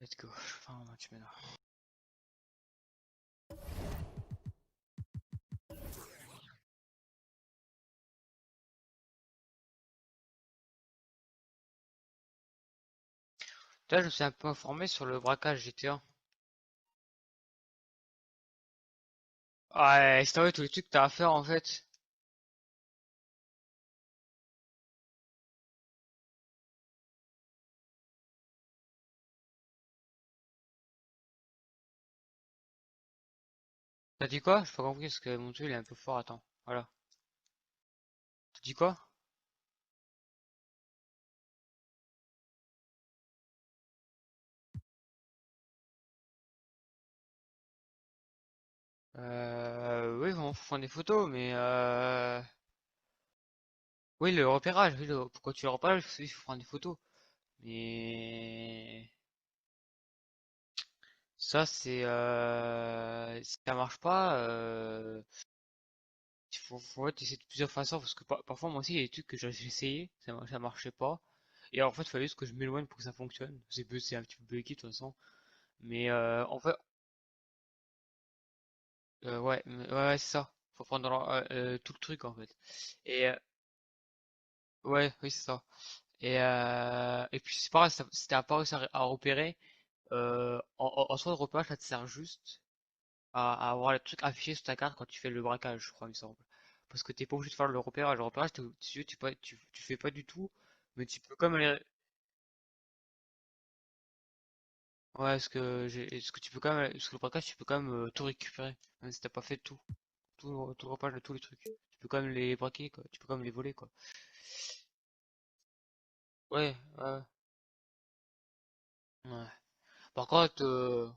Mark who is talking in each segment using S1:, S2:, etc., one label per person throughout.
S1: Let's go. Je fais un match maintenant. Là, je me suis un peu informé sur le braquage GTA. Ouais, c'est vrai tous les trucs que t'as à faire en fait. T'as dit quoi? J'ai pas compris parce que mon jeu il est un peu fort. Attends, voilà. T'as dit quoi? Oui, on faut prendre des photos, mais oui, le repérage, oui, pourquoi tu le repérages? Parce qu'il faut prendre des photos. Mais ça, si ça marche pas, faut essayer de plusieurs façons parce que parfois moi aussi il y a des trucs que j'ai essayé, ça marchait pas. Et en fait, il fallait juste que je m'éloigne pour que ça fonctionne. C'est un petit peu bugué de toute façon. Mais en fait, ouais, ouais, c'est ça. Faut prendre tout le truc en fait. Et ouais, oui, c'est ça. Et puis c'est pareil, si t'as pas réussi à repérer, en soi, le repérage, ça te sert juste à avoir les trucs affichés sur ta carte quand tu fais le braquage, je crois, il me semble. Parce que t'es pas obligé de faire le repérage. Le repérage, tu fais pas du tout, mais tu peux comme aller. Ouais, est-ce que tu peux quand même, parce que le braquage, tu peux quand même tout récupérer, même si t'as pas fait tout le repérage de tous les trucs. Tu peux quand même les braquer, quoi. Tu peux quand même les voler, quoi. Ouais, ouais, ouais. Par contre,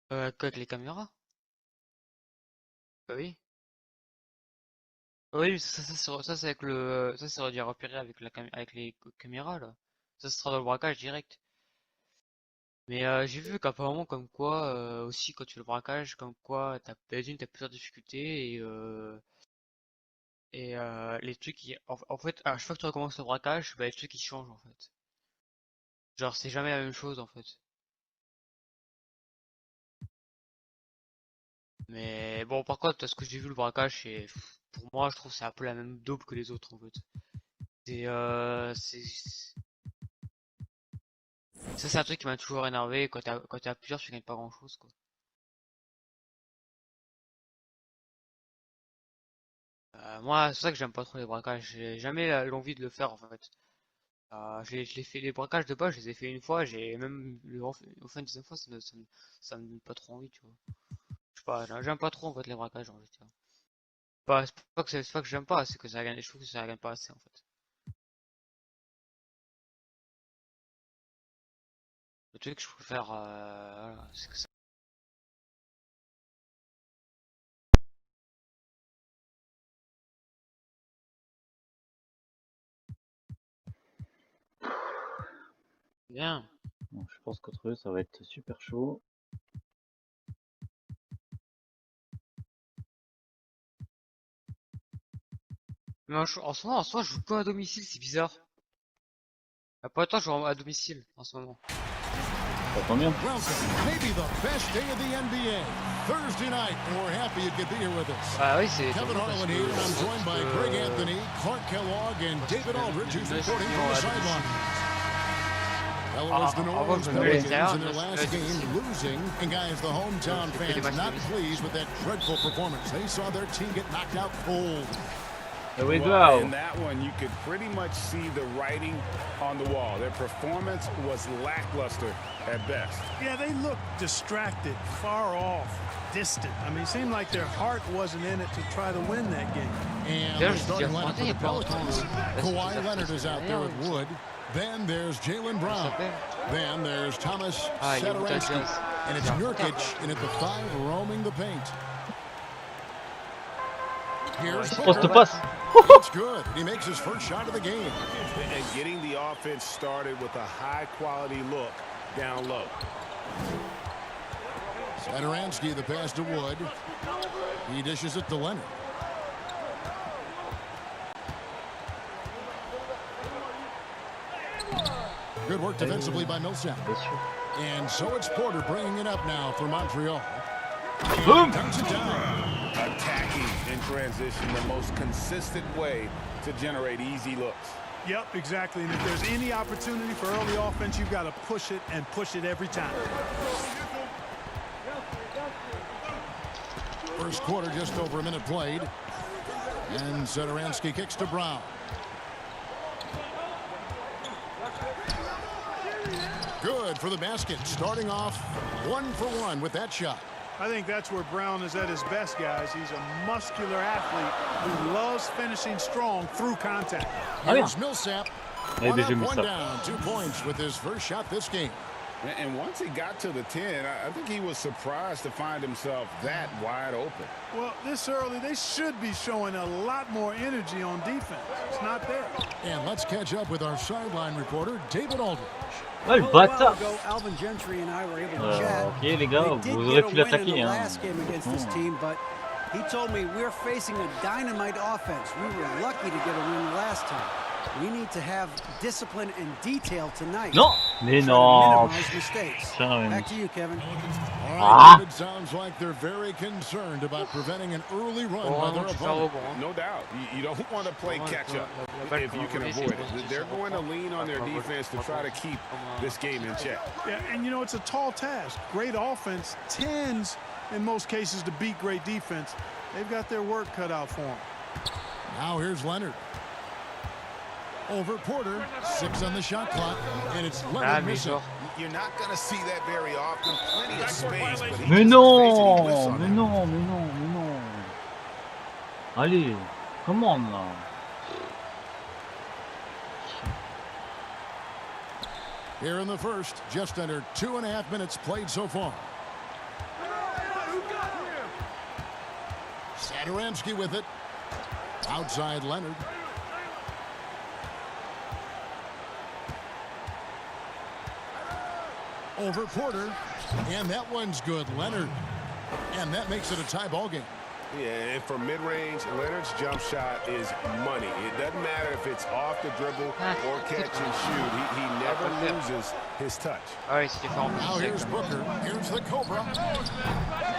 S1: avec les caméras, bah oui. Oui, ça c'est avec ça c'est redire repérer avec avec les caméras là. Ça sera dans le braquage direct. Mais j'ai vu qu'apparemment comme quoi aussi quand tu fais le braquage, comme quoi t'as plusieurs difficultés et les trucs en fait à chaque fois que tu recommences le braquage, bah les trucs ils changent en fait. Genre c'est jamais la même chose en fait. Mais bon par contre ce que j'ai vu le braquage c'est pour moi je trouve que c'est un peu la même dope que les autres en fait. C'est ça c'est un truc qui m'a toujours énervé quand t'as plusieurs tu gagnes pas grand chose quoi. Moi, c'est pour ça que j'aime pas trop les braquages. J'ai jamais l'envie de le faire en fait. Je l'ai fait les braquages de base, je les ai fait une fois. J'ai même au fin de deuxième fois, ça me donne pas trop envie, tu vois. Je sais pas, j'aime pas trop en fait les braquages en fait. C'est pas que j'aime pas, c'est que ça gagne. Je trouve que ça gagne pas assez en fait. Le truc que je préfère, voilà, c'est que ça. Bien.
S2: Bon, je pense qu'entre eux, ça va être super chaud.
S1: Mais en soi, je joue pas à domicile, c'est bizarre. Pas toi, je joue à domicile en ce moment.
S2: T'entends bien?
S3: Welcome, maybe the best day of the NBA. Thursday night, and we're happy you could be here with us.
S1: Ah oui, c'est
S3: Kevin
S1: étonnant parce
S3: Harlan
S1: que
S3: here, and I'm joined by Greg Anthony, Clark Kellogg, and David Aldridge, who's reporting from the sideline. Well, it was the New Orleans Pelicans in their last game losing, and guys, the hometown fans not pleased with that dreadful performance. They saw their team get knocked out cold.
S2: Here we
S4: Well,
S2: go.
S4: in that one, you could pretty much see the writing on the wall. Their performance was lackluster at best.
S5: Yeah, they looked distracted, far off, distant. I mean, it seemed like their heart wasn't in it to try to win that game.
S3: And the starting lineup for the Pelicans. Kawhi Leonard is out there with Wood. Then there's Jalen Brown. Then there's Thomas Satoransky. And it's Nurkic in at the 5 roaming the paint. Here's
S2: Poste
S3: Booker.
S2: passe.
S3: It's good. He makes his first shot of the game.
S4: And getting the offense started with a high-quality look down low.
S3: Satoransky, the pass to Wood. He dishes it to Leonard. Good work defensively by Millsap.
S2: Bien sûr.
S3: And so it's Porter bringing it up now for Montreal.
S2: Boom!
S3: Counts it down.
S4: Attacking in transition, the most consistent way to generate easy looks.
S5: Yep, exactly. And if there's any opportunity for early offense, you've got to push it and push it every time.
S3: First quarter, just over a minute played. And Satoransky kicks to Brown. Good for the basket. Starting off 1 for 1 with that shot.
S5: I think that's where Brown is at his best, guys. He's a muscular athlete who loves finishing strong through contact.
S3: Here's Millsap.
S2: Ouais,
S3: One
S2: déjà
S3: up,
S2: mis
S3: one
S2: ça.
S3: down. 2 points with his first shot this game.
S4: And once he got to the 10, I think he was surprised to find himself that wide open.
S5: Well, this early, they should be showing a lot more energy on defense. It's not there.
S3: And let's catch up with our sideline reporter, David Aldridge.
S2: Ouais, le bâtard!
S6: Alvin Gentry and I were able to chat.
S2: Ok les gars,
S6: They did
S2: vous
S6: get
S2: aurez
S6: a
S2: pu
S6: win in
S2: l'attaquer
S6: the
S2: hein.
S6: last game against this team, but he told me we're facing a dynamite offense. We were lucky to get a win last time. We need to have discipline and detail tonight.
S2: Non! Mais
S6: Try to
S2: non!
S6: minimize mistakes.
S2: Putain,
S6: Back to you, Kevin.
S3: All
S2: Ah.
S3: right, David, sounds like they're very concerned about preventing an early run by
S1: Heureusement
S3: their
S1: que tu fais un
S3: opponent.
S1: rebond. Hein.
S4: No doubt. You don't want to play catch up if you can avoid it. They're going to lean on their defense to try to keep this game in check.
S5: Yeah, and you know, it's a tall task. Great offense tends, in most cases, to beat great defense. They've got their work cut out for them.
S3: Now here's Leonard. Over Porter. 6 on the shot clock. And it's
S1: Ah,
S3: Leonard
S1: mais
S3: missing.
S1: genre.
S7: You're not going to see that very often. Plenty of space, but he
S2: Mais
S7: just was facing a whiff
S2: non!
S7: on
S2: Mais
S7: that.
S2: non! Mais non! Mais non! Allez! Come on là!
S3: Here in the first, just under 2.5 minutes played so far. Satoransky with it. Outside Leonard. Over Porter. And that one's good. Leonard. And that makes it a tie ball game.
S4: Yeah, and from mid-range, Leonard's jump shot is money. It doesn't matter if it's off the dribble or catch and shoot. He never loses his touch.
S1: Ah ouais, c'était fort en
S3: Now
S1: plus.
S3: here's Booker. Here's the Cobra.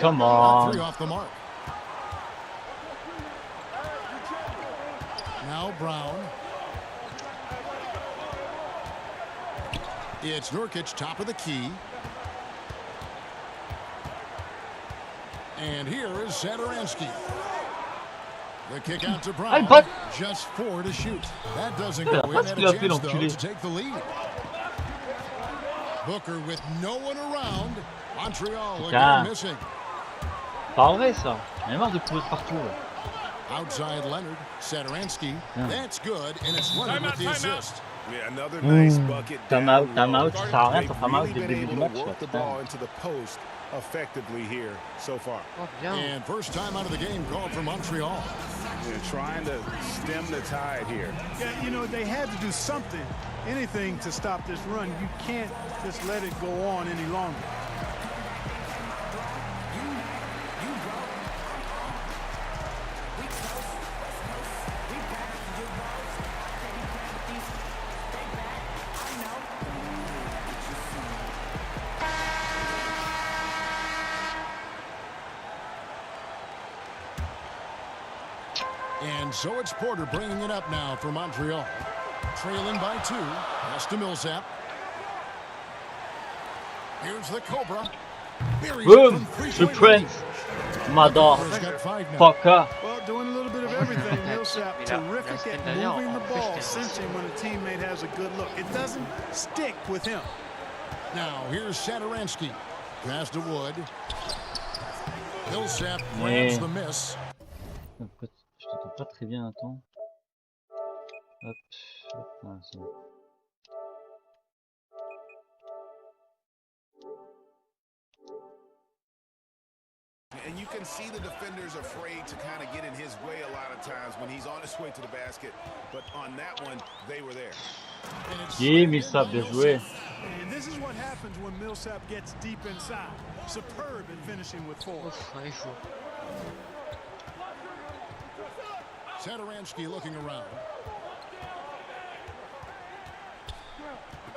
S2: Come
S3: Got 3
S2: on!
S3: off the mark. Now Brown. It's Nurkic, top of the key. And here is Satoransky. The kick out to Brown.
S2: Hey, but-
S3: Just 4 to shoot. That doesn't go
S2: Yeah,
S3: in.
S2: parce
S3: And
S2: qu'il
S3: a
S2: a fait
S3: chance, though,
S2: l'enculé.
S3: to take the lead. Booker with no one around. Montreal again
S2: Putain.
S3: missing.
S2: Pas vrai ça! J'en ai marre de courir partout là.
S3: Outside Leonard. Satoransky.
S2: Yeah.
S3: That's good. And it's Leonard with the assist.
S4: Yeah, another nice bucket
S2: Time
S4: down
S2: out, time
S4: low.
S2: out, ça sert à rien,
S4: They've
S2: ça time out
S4: really
S2: dès le
S4: been
S2: début du
S4: able
S2: match
S4: to
S2: là,
S4: work the
S2: putain.
S4: ball into the post effectively here so far.
S1: Oh, bien.
S3: And first time out of the game called for Montreal.
S4: They're trying to stem the tide here.
S5: Yeah, you know, they had to do something, anything to stop this run. You can't just let it go on any longer.
S3: And so it's Porter bringing it up now for Montreal. Trailing by 2. Pass to Millsap. Here's the Cobra. Buries it
S2: Boom!
S3: from
S2: The
S3: 3-point
S2: Prince!
S3: range. Porter's
S2: Mother!
S3: got 5 now.
S2: Fucker!
S5: Well, doing a little bit of everything. Millsap
S1: Il a-
S5: terrific
S1: la
S5: at
S1: semaine dernière,
S5: moving the
S1: en
S5: ball,
S1: plus, c'était-
S5: cinching when a teammate has a good look. It doesn't stick with him.
S3: Now here's Satoransky. Pass to Wood. Millsap
S2: Mais-
S3: grabs the miss.
S2: Pourquoi je t'entends pas très bien, attends. Hop, hop, ah, c'est bon.
S7: And you can see the defenders afraid to kind of get in his way a lot of times when he's on his way to the basket. But on that one, they were there.
S3: And it's
S2: Yeah,
S3: slammed
S2: Millsap,
S3: in by
S2: bien joué.
S3: Millsap.
S5: And this is what happens when Millsap gets deep inside. Superb at finishing with force.
S1: Ouf, ouais, il faut.
S3: Satoransky looking around.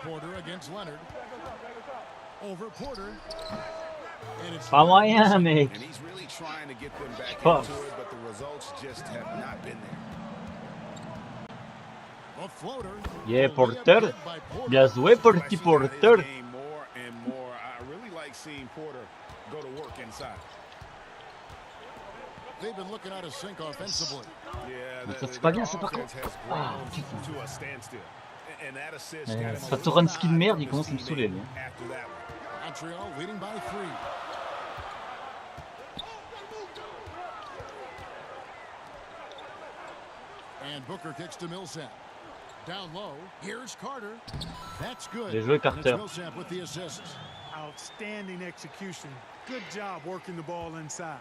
S3: Porter against Leonard. Over Porter. And it's
S2: Pas moyen, mec.
S7: And he's really trying to get them back
S2: Pas.
S7: into it, but the results just have not been there.
S3: a floater.
S2: Yeah, Porter. Bien joué,
S7: But I
S2: petit
S7: see out his
S2: Porter.
S7: game more and more. I really like seeing Porter go to work inside.
S3: They've been looking out of sync offensively.
S7: Yeah,
S2: Mais ça c'est pas bien, c'est pas con.
S7: offense has
S2: Ah,
S7: grown
S2: putain.
S7: to a standstill. And that assist
S2: Ouais,
S7: got him a
S2: ça
S7: little
S2: Toranski de
S7: nod
S2: merde,
S7: from
S2: il commence à me
S7: his
S2: saouler, lui.
S7: teammate after that one.
S3: Montreal leading by 3. And Booker kicks to Millsap. Down low. Here's Carter. That's good.
S2: Bien joué,
S3: And it's
S2: Carter.
S3: Millsap with the assist.
S5: Outstanding execution. Good job working the ball inside.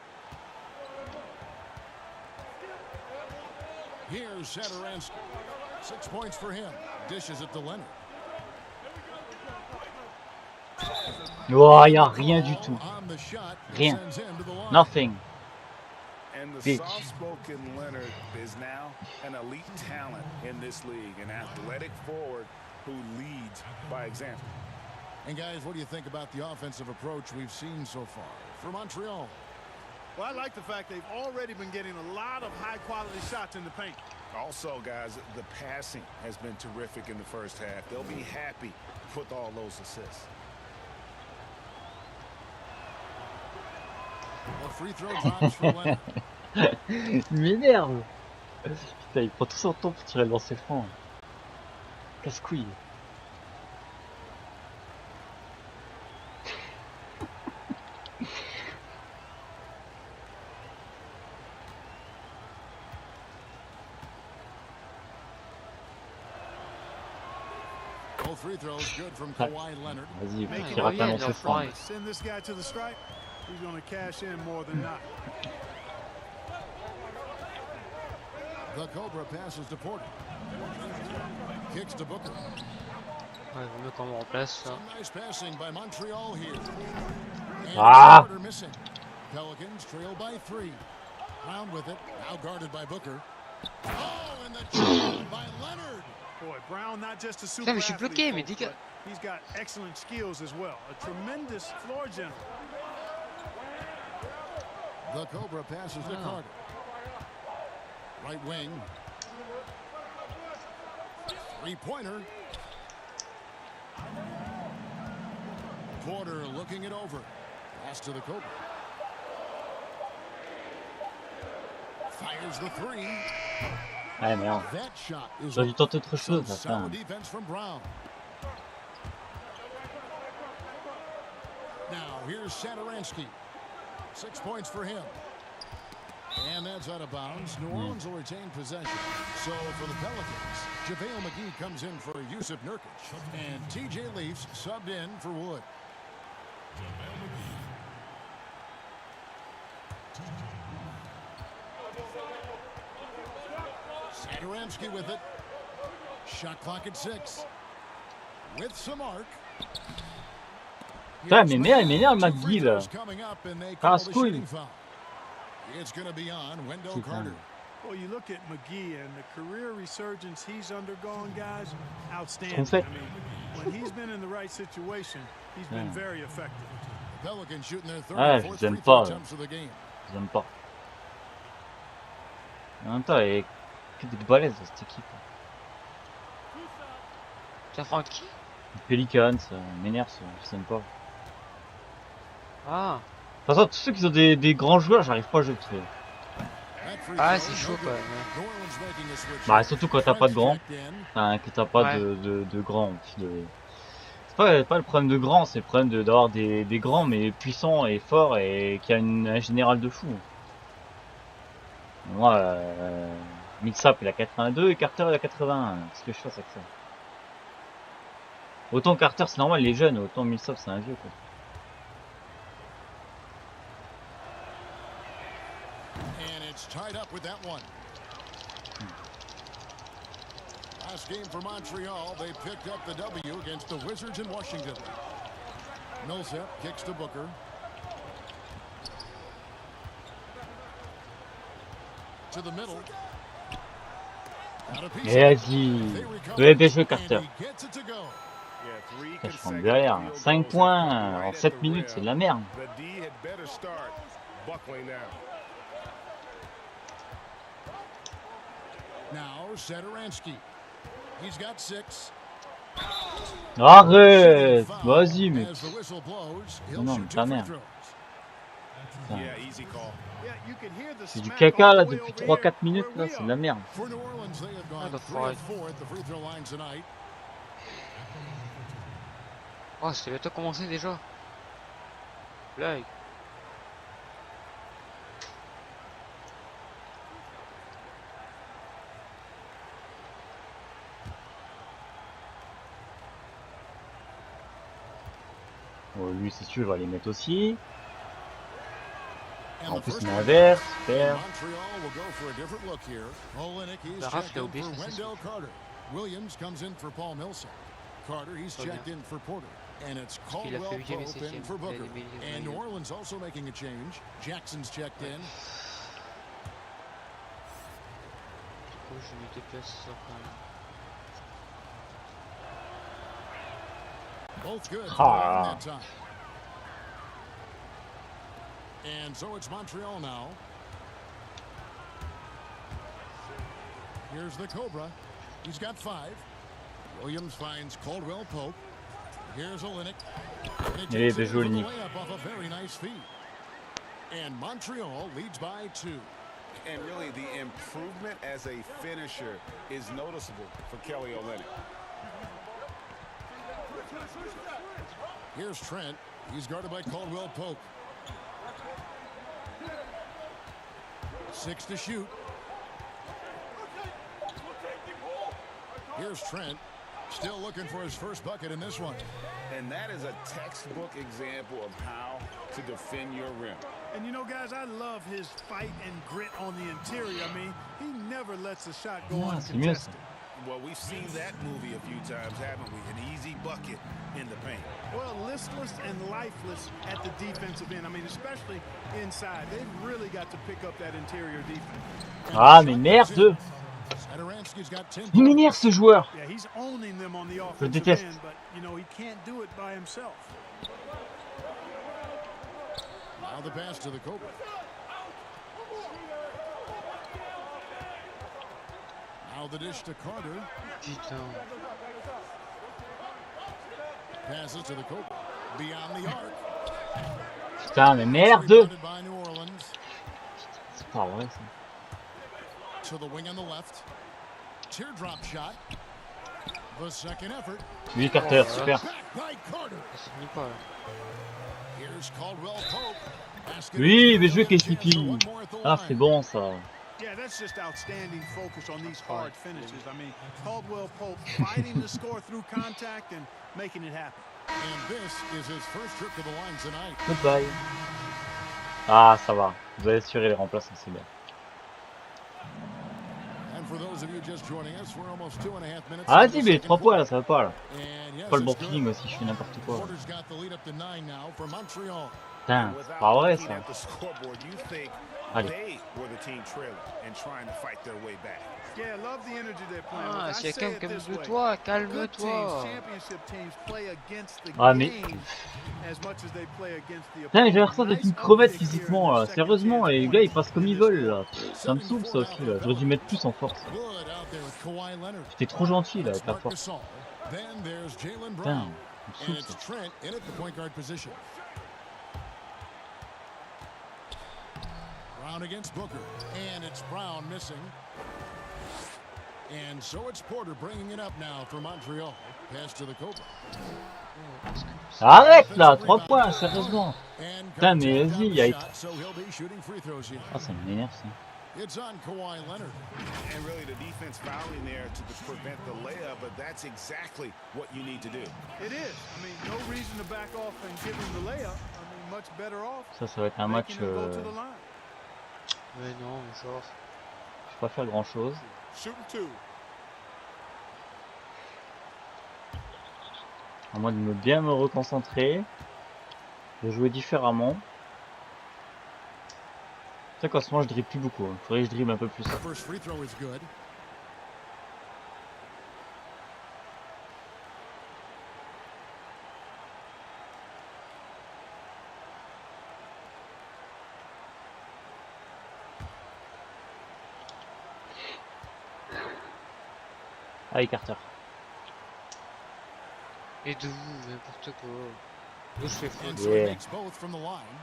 S3: Here's Satoransky. 6 points for him. Dishes it to Leonard.
S2: Oh, y a rien du tout.
S3: On the shot,
S2: Rien.
S3: sends him to the line.
S2: Nothing.
S7: And the
S2: Bitch.
S7: soft-spoken Leonard is now an elite talent in this league, an athletic forward who leads by example.
S3: And guys, what do you think about the offensive approach we've seen so far for Montreal?
S5: Well, I like the fact they've already been getting a lot of high-quality shots in the paint.
S7: Also, guys, the passing has been terrific in the first half. They'll be happy with all those assists.
S3: A free throw drops for Leonard.
S2: Il m'énerve. Putain, il prend tout son temps pour tirer le lancer franc. Casse-couille.
S3: Both free throws good from Kawhi Leonard.
S2: Vas-y,
S5: Make
S2: il rate un
S1: moyen,
S2: lancer franc.
S1: l'enfoiré.
S5: Send this guy to the stripe. He's going to cash in more than not.
S3: The Cobra passes to Porter. Kicks to Booker.
S1: Ouais, vaut mieux qu'on me remplace ça.
S3: Some nice passing by Montreal here. And
S2: Ah.
S3: Porter missing. Pelicans trail by 3. Round with it. Now guarded by Booker. Oh, and the jump by Leonard.
S5: Boy, Brown not just a super
S1: Putain, mais je suis
S5: athlete,
S1: bloqué, mais
S5: folks,
S1: dis que...
S5: but he's got excellent skills as well. A tremendous floor general.
S3: The Cobra passes to Carter. Right wing. Three-pointer. Porter looking it over. Pass to the Cobra. Fires the 3.
S2: Ouais, merde.
S3: That shot is
S2: J'aurais dû tenter autre
S3: some
S2: chose, là,
S3: solid
S2: putain.
S3: defense from Brown. Now here's Satoransky. 6 points for him. And that's out of bounds. New Orleans will retain possession. So for the Pelicans, JaVale McGee comes in for Yusuf Nurkic. And TJ Leafs subbed in for Wood. Satoransky with it. Shot clock at 6. With some arc.
S2: Putain, mais merde, il m'énerve McGee là. Casse-couille.
S3: It's going to be on Wendell
S2: Putain.
S3: Carter.
S5: Well, you look at McGee and the career resurgence he's undergone, guys, outstanding.
S2: En fait.
S5: I mean, when he's been in the right situation, he's been very effective.
S3: Pelicans shooting their third
S2: Ah,
S3: and
S2: je
S3: fourth
S2: les aime
S3: free throw
S2: pas.
S3: attempts of the game.
S2: J'aime pas. En même temps, il y a que des balaises dans cette équipe.
S1: Tiens, Franck qui?
S2: Les Pelicans, ça m'énerve, ça. Je les aime pas.
S1: Ah,
S2: De toute façon, tous ceux qui ont des grands joueurs, j'arrive pas à jouer.
S3: That free
S1: ah
S3: throw
S1: c'est
S3: is
S1: chaud
S3: no
S1: quand
S3: good.
S1: même. Hein.
S3: New Orleans making a switch.
S2: Bah, surtout quand t'as pas de
S3: French
S2: grands.
S3: checked in.
S2: Enfin, que t'as pas
S1: Ouais.
S2: de grands. C'est pas le problème de grands, c'est le problème d'avoir des grands mais puissants et forts et qui a un général de fou. Moi, Millsap il a 82 et Carter il a 81. Qu'est-ce que je fasse avec ça? Autant Carter c'est normal, il est jeune, autant Millsap c'est un vieux quoi.
S3: And it's tied up with that one. Last game for Montreal, they picked up the W against the Wizards in Washington. Millsap kicks to Booker. To the middle. Out of piece.
S2: Et vas-y.
S3: They recover,
S2: Ouais, bien joué
S3: and
S2: Carter.
S3: he gets it to go.
S2: Je suis en galère. 5 points en 7 minutes, c'est de la merde. Arrête! Vas-y, mais... Non, mais ta merde. C'est du caca là depuis 3-4 minutes là, c'est de la merde.
S1: Oh, c'est bientôt commencé déjà. Blague.
S2: Bon, lui, c'est sûr, il va les mettre aussi. En plus, il met un vert, super.
S1: La rafle est obligée.
S3: Williams comes in for Paul Millsap. Carter, he's checked in for Porter. And it's Caldwell Pope in for Booker. And New Orleans also making a change. Jackson's checked in.
S1: Je me déplace sur
S3: Both good
S2: Ah.
S3: that time. And so it's Montreal now. Here's the Cobra. He's got 5. Williams finds Caldwell Pope. Here's Ligne.
S2: Et bien joué, Ligne.
S3: And Montreal leads by 2.
S7: And really, the improvement as a finisher is noticeable for Kelly Olynyk.
S3: Here's Trent. He's guarded by Caldwell Pope. 6 to shoot. Here's Trent. Still looking for his first bucket in this one.
S7: And that is a textbook example of how to defend your rim.
S5: And you know, guys, I love his fight and grit on the interior. I mean, he never lets a shot go uncontested.
S7: Well, we've seen that movie a few times, haven't we? An easy bucket in the paint.
S5: Well, listless and lifeless at the defensive end. I mean, especially inside. They've really got to pick up that interior defense.
S2: Ah, mais merde! Il m'énerve ce joueur!
S5: Yeah, he's owning them on the
S2: Je le
S5: offensive
S2: déteste.
S5: end, but you know, he can't do it by himself.
S3: Now the pass to the Cobra. Now the dish to Carter.
S1: Putain.
S3: Passes to the Cobra. Beyond the arc.
S2: Putain, mais merde!
S3: Rebounded by New Orleans.
S2: C'est pas vrai ça.
S3: To the wing on the left. Teardrop shot. The second effort.
S2: Lui, Carter, super.
S3: Back by Carter.
S1: Ça finit pas là.
S3: Here's Caldwell Pope. Basket
S2: Oui, mais
S3: is
S2: jouer
S3: good.
S2: KCP.
S3: Chance for one more at the
S2: Ah,
S3: line.
S2: c'est bon ça.
S5: Yeah, that's just outstanding focus on these hard finishes. I mean, Caldwell Pope fighting to score through contact and making it happen.
S3: And this is his first trip to the line tonight.
S2: Goodbye. Ah, ça va. Vous avez assuré les remplaçants, c'est bien.
S3: And for those of you just joining us, we're almost 2.5 minutes.
S2: Ah,
S3: into
S2: si,
S3: the
S2: mais
S3: second
S2: 3 points là,
S3: quarter.
S2: ça va pas là.
S3: And yes,
S2: Pas le bon
S3: it's good.
S2: feeling aussi, je fais n'importe quoi.
S3: Porter's got the lead up to 9 now for Montreal.
S2: Putain, c'est pas vrai
S7: Looking
S2: ça.
S7: at the scoreboard, you think
S2: Allez.
S7: they were the team trailing and trying to fight their way back.
S5: Yeah, love the energy they're playing
S1: Ah,
S5: with. I
S1: si
S5: say
S1: quelqu'un
S5: it this way.
S1: calme-toi,
S5: Good teams,
S1: calme-toi.
S5: championship teams play against the
S2: Ah, mais...
S5: game as much as they play against the
S2: Putain, mais j'ai
S5: opponent.
S2: l'impression d'être une
S5: Nice
S2: crevette
S5: uptick here
S2: physiquement
S5: in
S2: là.
S5: the second
S2: Sérieusement,
S5: chance
S2: les
S5: points
S2: gars ils passent comme
S5: in
S2: ils
S5: this
S2: veulent là.
S5: series.
S2: Ça me saoule ça aussi là. J'aurais dû mettre plus en force.
S3: Good out there with Kawhi Leonard.
S2: J'étais trop gentil là
S3: That's
S2: avec la
S3: Marc
S2: force.
S3: Gasol. Then there's Jalen
S2: Putain,
S3: Brown.
S2: ça me
S3: And
S2: saoule
S3: it's
S2: ça.
S3: Trent in at the point guard position. Brown against Booker. And it's Brown missing. And so it's Porter bringing it up now for Montreal. Pass to the Cobra.
S2: Arrête là, 3 points, sérieusement.
S3: And
S2: Putain, mais
S3: Carter
S2: vas-y,
S3: down
S2: il y a...
S3: the shot, so he'll be shooting free throws here.
S2: Ah, ça m'énerve ça.
S3: It's on Kawhi Leonard.
S7: And really the defense fouling there to prevent the layup, but that's exactly what you need to do.
S5: It is. I mean, no reason to back off and give him the layup. I mean, much better off
S2: Ça va être un match...
S5: making him go to the line.
S1: Mais non, mais genre.
S2: Je peux pas faire grand chose.
S3: Shooting 2.
S2: À moins de bien me reconcentrer. De jouer différemment. C'est qu'en ce moment je dribble plus beaucoup. Il faudrait que je dribble un peu plus.
S3: First free throw is good.
S2: Allez, Carter.
S1: Et de vous, n'importe quoi. D'où je fais faute.
S3: And so he
S2: Yeah.
S3: makes both from the line.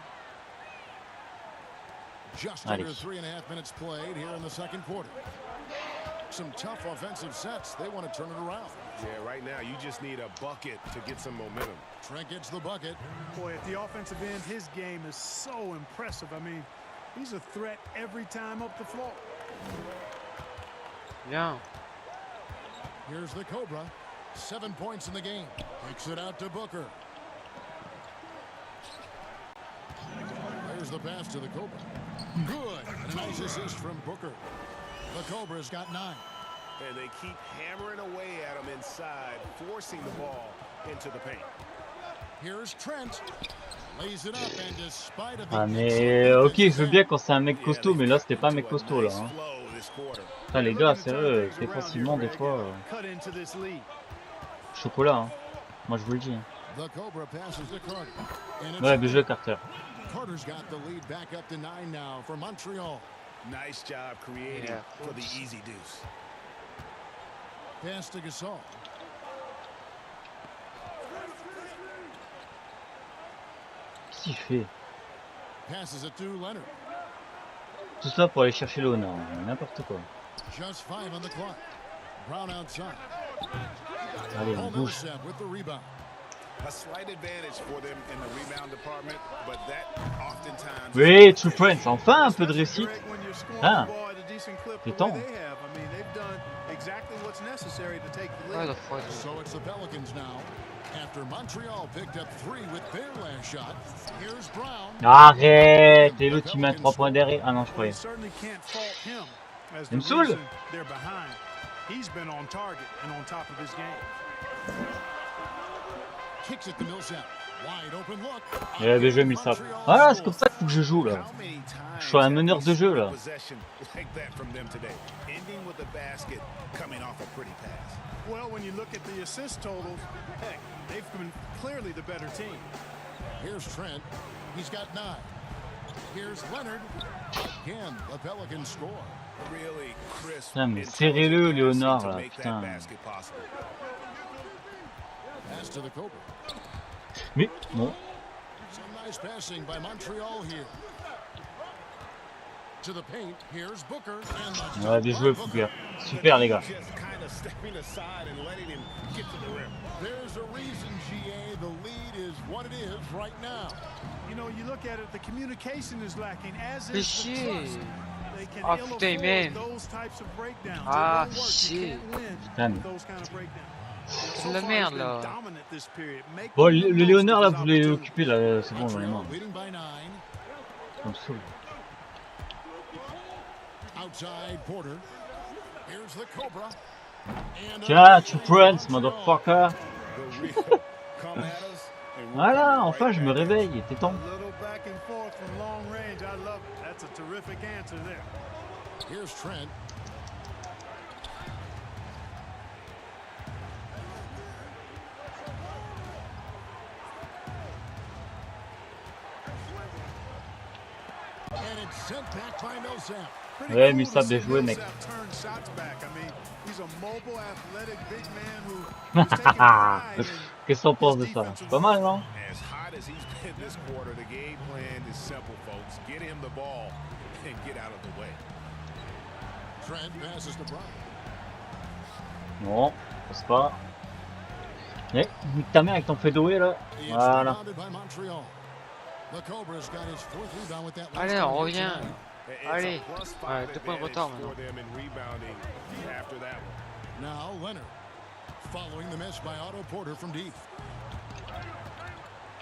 S3: Just
S2: Allez.
S3: under 3.5 minutes played here in the second quarter. Some tough offensive sets. They want to turn it around.
S4: Yeah, right now you just need a bucket to get some momentum.
S3: Trent gets the bucket.
S5: Boy, at the offensive end, his game is so impressive. I mean, he's a threat every time up the floor.
S1: Bien.
S3: Here's the Cobra. 7 points in the game. Takes it out to Booker. There's the pass to the Cobra. Good. And a nice assist from Booker. The Cobra's got 9.
S4: And they keep hammering away at him inside, forcing the ball into the paint.
S3: Here's Trent. Lays it up and despite of the
S2: Ah mais ok, je veux bien quand c'est un mec costaud, mais là c'était pas un mec costaud là. Hein. Putain les gars, sérieux, défensivement des fois, chocolat. Hein. Moi je vous le dis. Hein.
S3: The Cobra passes to Carter. And it's
S2: Ouais, bien joué Carter.
S3: Carter's got the lead back up to 9 now for Montreal.
S4: Nice job creating for the easy deuce.
S3: Pass to Gasol.
S2: Qu'est-ce qu'il fait?
S3: Passes it to Leonard.
S2: Tout ça pour aller chercher le honneur, n'importe quoi.
S3: Just 5 on the clock. Brown outside.
S2: Allez, on bouge.
S3: Millsap with the rebound.
S4: A slight advantage for them in the rebound department, but that oftentimes.
S2: Oui, True Prince, enfin un peu de réussite. Ah, c'est temps.
S1: Ouais, la fois.
S3: So it's the Pelicans now. After Montreal picked up 3 with their last shot, here's Brown.
S2: Arrête! Et l'autre il met un 3 points derrière. Ah non, je croyais.
S5: Il
S2: me saoule.
S3: Kicks it to Millsap. Wide open look.
S2: Il avait joué Millsap. Ah, c'est comme ça qu'il faut que je joue là. Je suis un meneur de jeu là.
S5: Well, when you look at the assist totals, heck, they've been clearly the better team.
S3: Here's Trent. He's got 9. Here's Leonard. Again, the Pelicans score.
S4: Really crisp.
S2: Putain, mais serrez-le, Léonard là, putain.
S3: Pass to the Cobra.
S2: Mais, bon.
S3: Some nice passing by Montreal here. To the paint, here's Booker and the
S2: Ouais, bien joué, Fouguer. Super les gars.
S4: Just kind of stepping aside and letting him get to the rim.
S3: There's a reason, GA, the lead is what it is right now.
S5: You know, you look at it, the communication is lacking, as
S1: Fais
S5: is the
S1: chier.
S5: trust. They can
S1: Ah,
S5: ill
S1: putain,
S5: afford
S1: man.
S5: those types of breakdowns.
S1: Ah,
S5: It won't work.
S1: chier.
S5: You can't win
S2: Putain, mais-
S5: with those kind of breakdowns.
S1: C'est de la merde là.
S2: Bon, le Léonard là, vous l'avez occupé là, c'est bon, j'en ai marre.
S3: Montreal leading by 9.
S2: Ça me saoule.
S3: Outside Porter. Here's the Cobra. And
S2: Tiens, True Prince, motherfucker.
S4: The real come at us and we'll
S2: Voilà,
S4: come
S2: enfin
S4: right
S2: je
S4: back.
S2: me réveille, il était temps.
S5: Little back and forth from long range. I love it. That's a terrific answer there.
S3: here's Trent. And it's sent back by Millsap.
S5: Pretty
S2: Ouais,
S5: cool
S2: mais
S5: to
S2: ça,
S5: see
S2: bien joué, mec.
S5: Millsap turn shots back. I mean, he's a mobile, athletic, big man who's taking pride in
S2: Qu'est-ce qu'on pense de
S5: his
S2: ça?
S5: defensive
S2: Pas mal, non?
S4: As hot as he's been this quarter, the game plan is simple, folks. Get him the ball and get out of the way.
S3: Trent passes to Brown.
S2: Non, passe pas. Eh, nique ta mère avec ton fédoué là.
S3: It's
S2: Voilà.
S3: rebounded by Montreal. The Cobra's got his 4th rebound with that last
S1: Allez, on
S3: one
S1: revient.
S3: tonight.
S4: It's
S1: Allez.
S4: a plus
S1: Ouais,
S4: 5
S1: 2 points de
S4: advantage
S1: retard
S4: for
S1: maintenant.
S4: them in rebounding after that one.
S3: Now Leonard. Following the miss by Otto Porter from deep.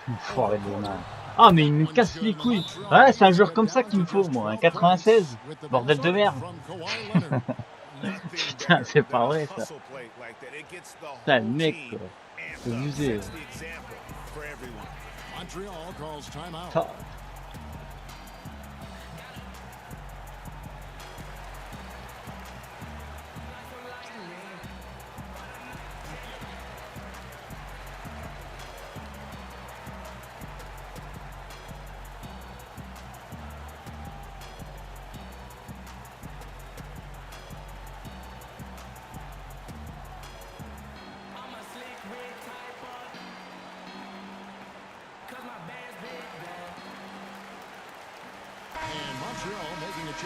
S2: Enfoiré de Léonard. Ah mais il me casse les couilles. Ouais, c'est un joueur comme ça qu'il me faut moi, un 96. Bordel de merde. Putain, c'est pas vrai ça. Putain, le mec quoi. C'est abusé.
S3: Montreal calls timeout.
S2: Ça.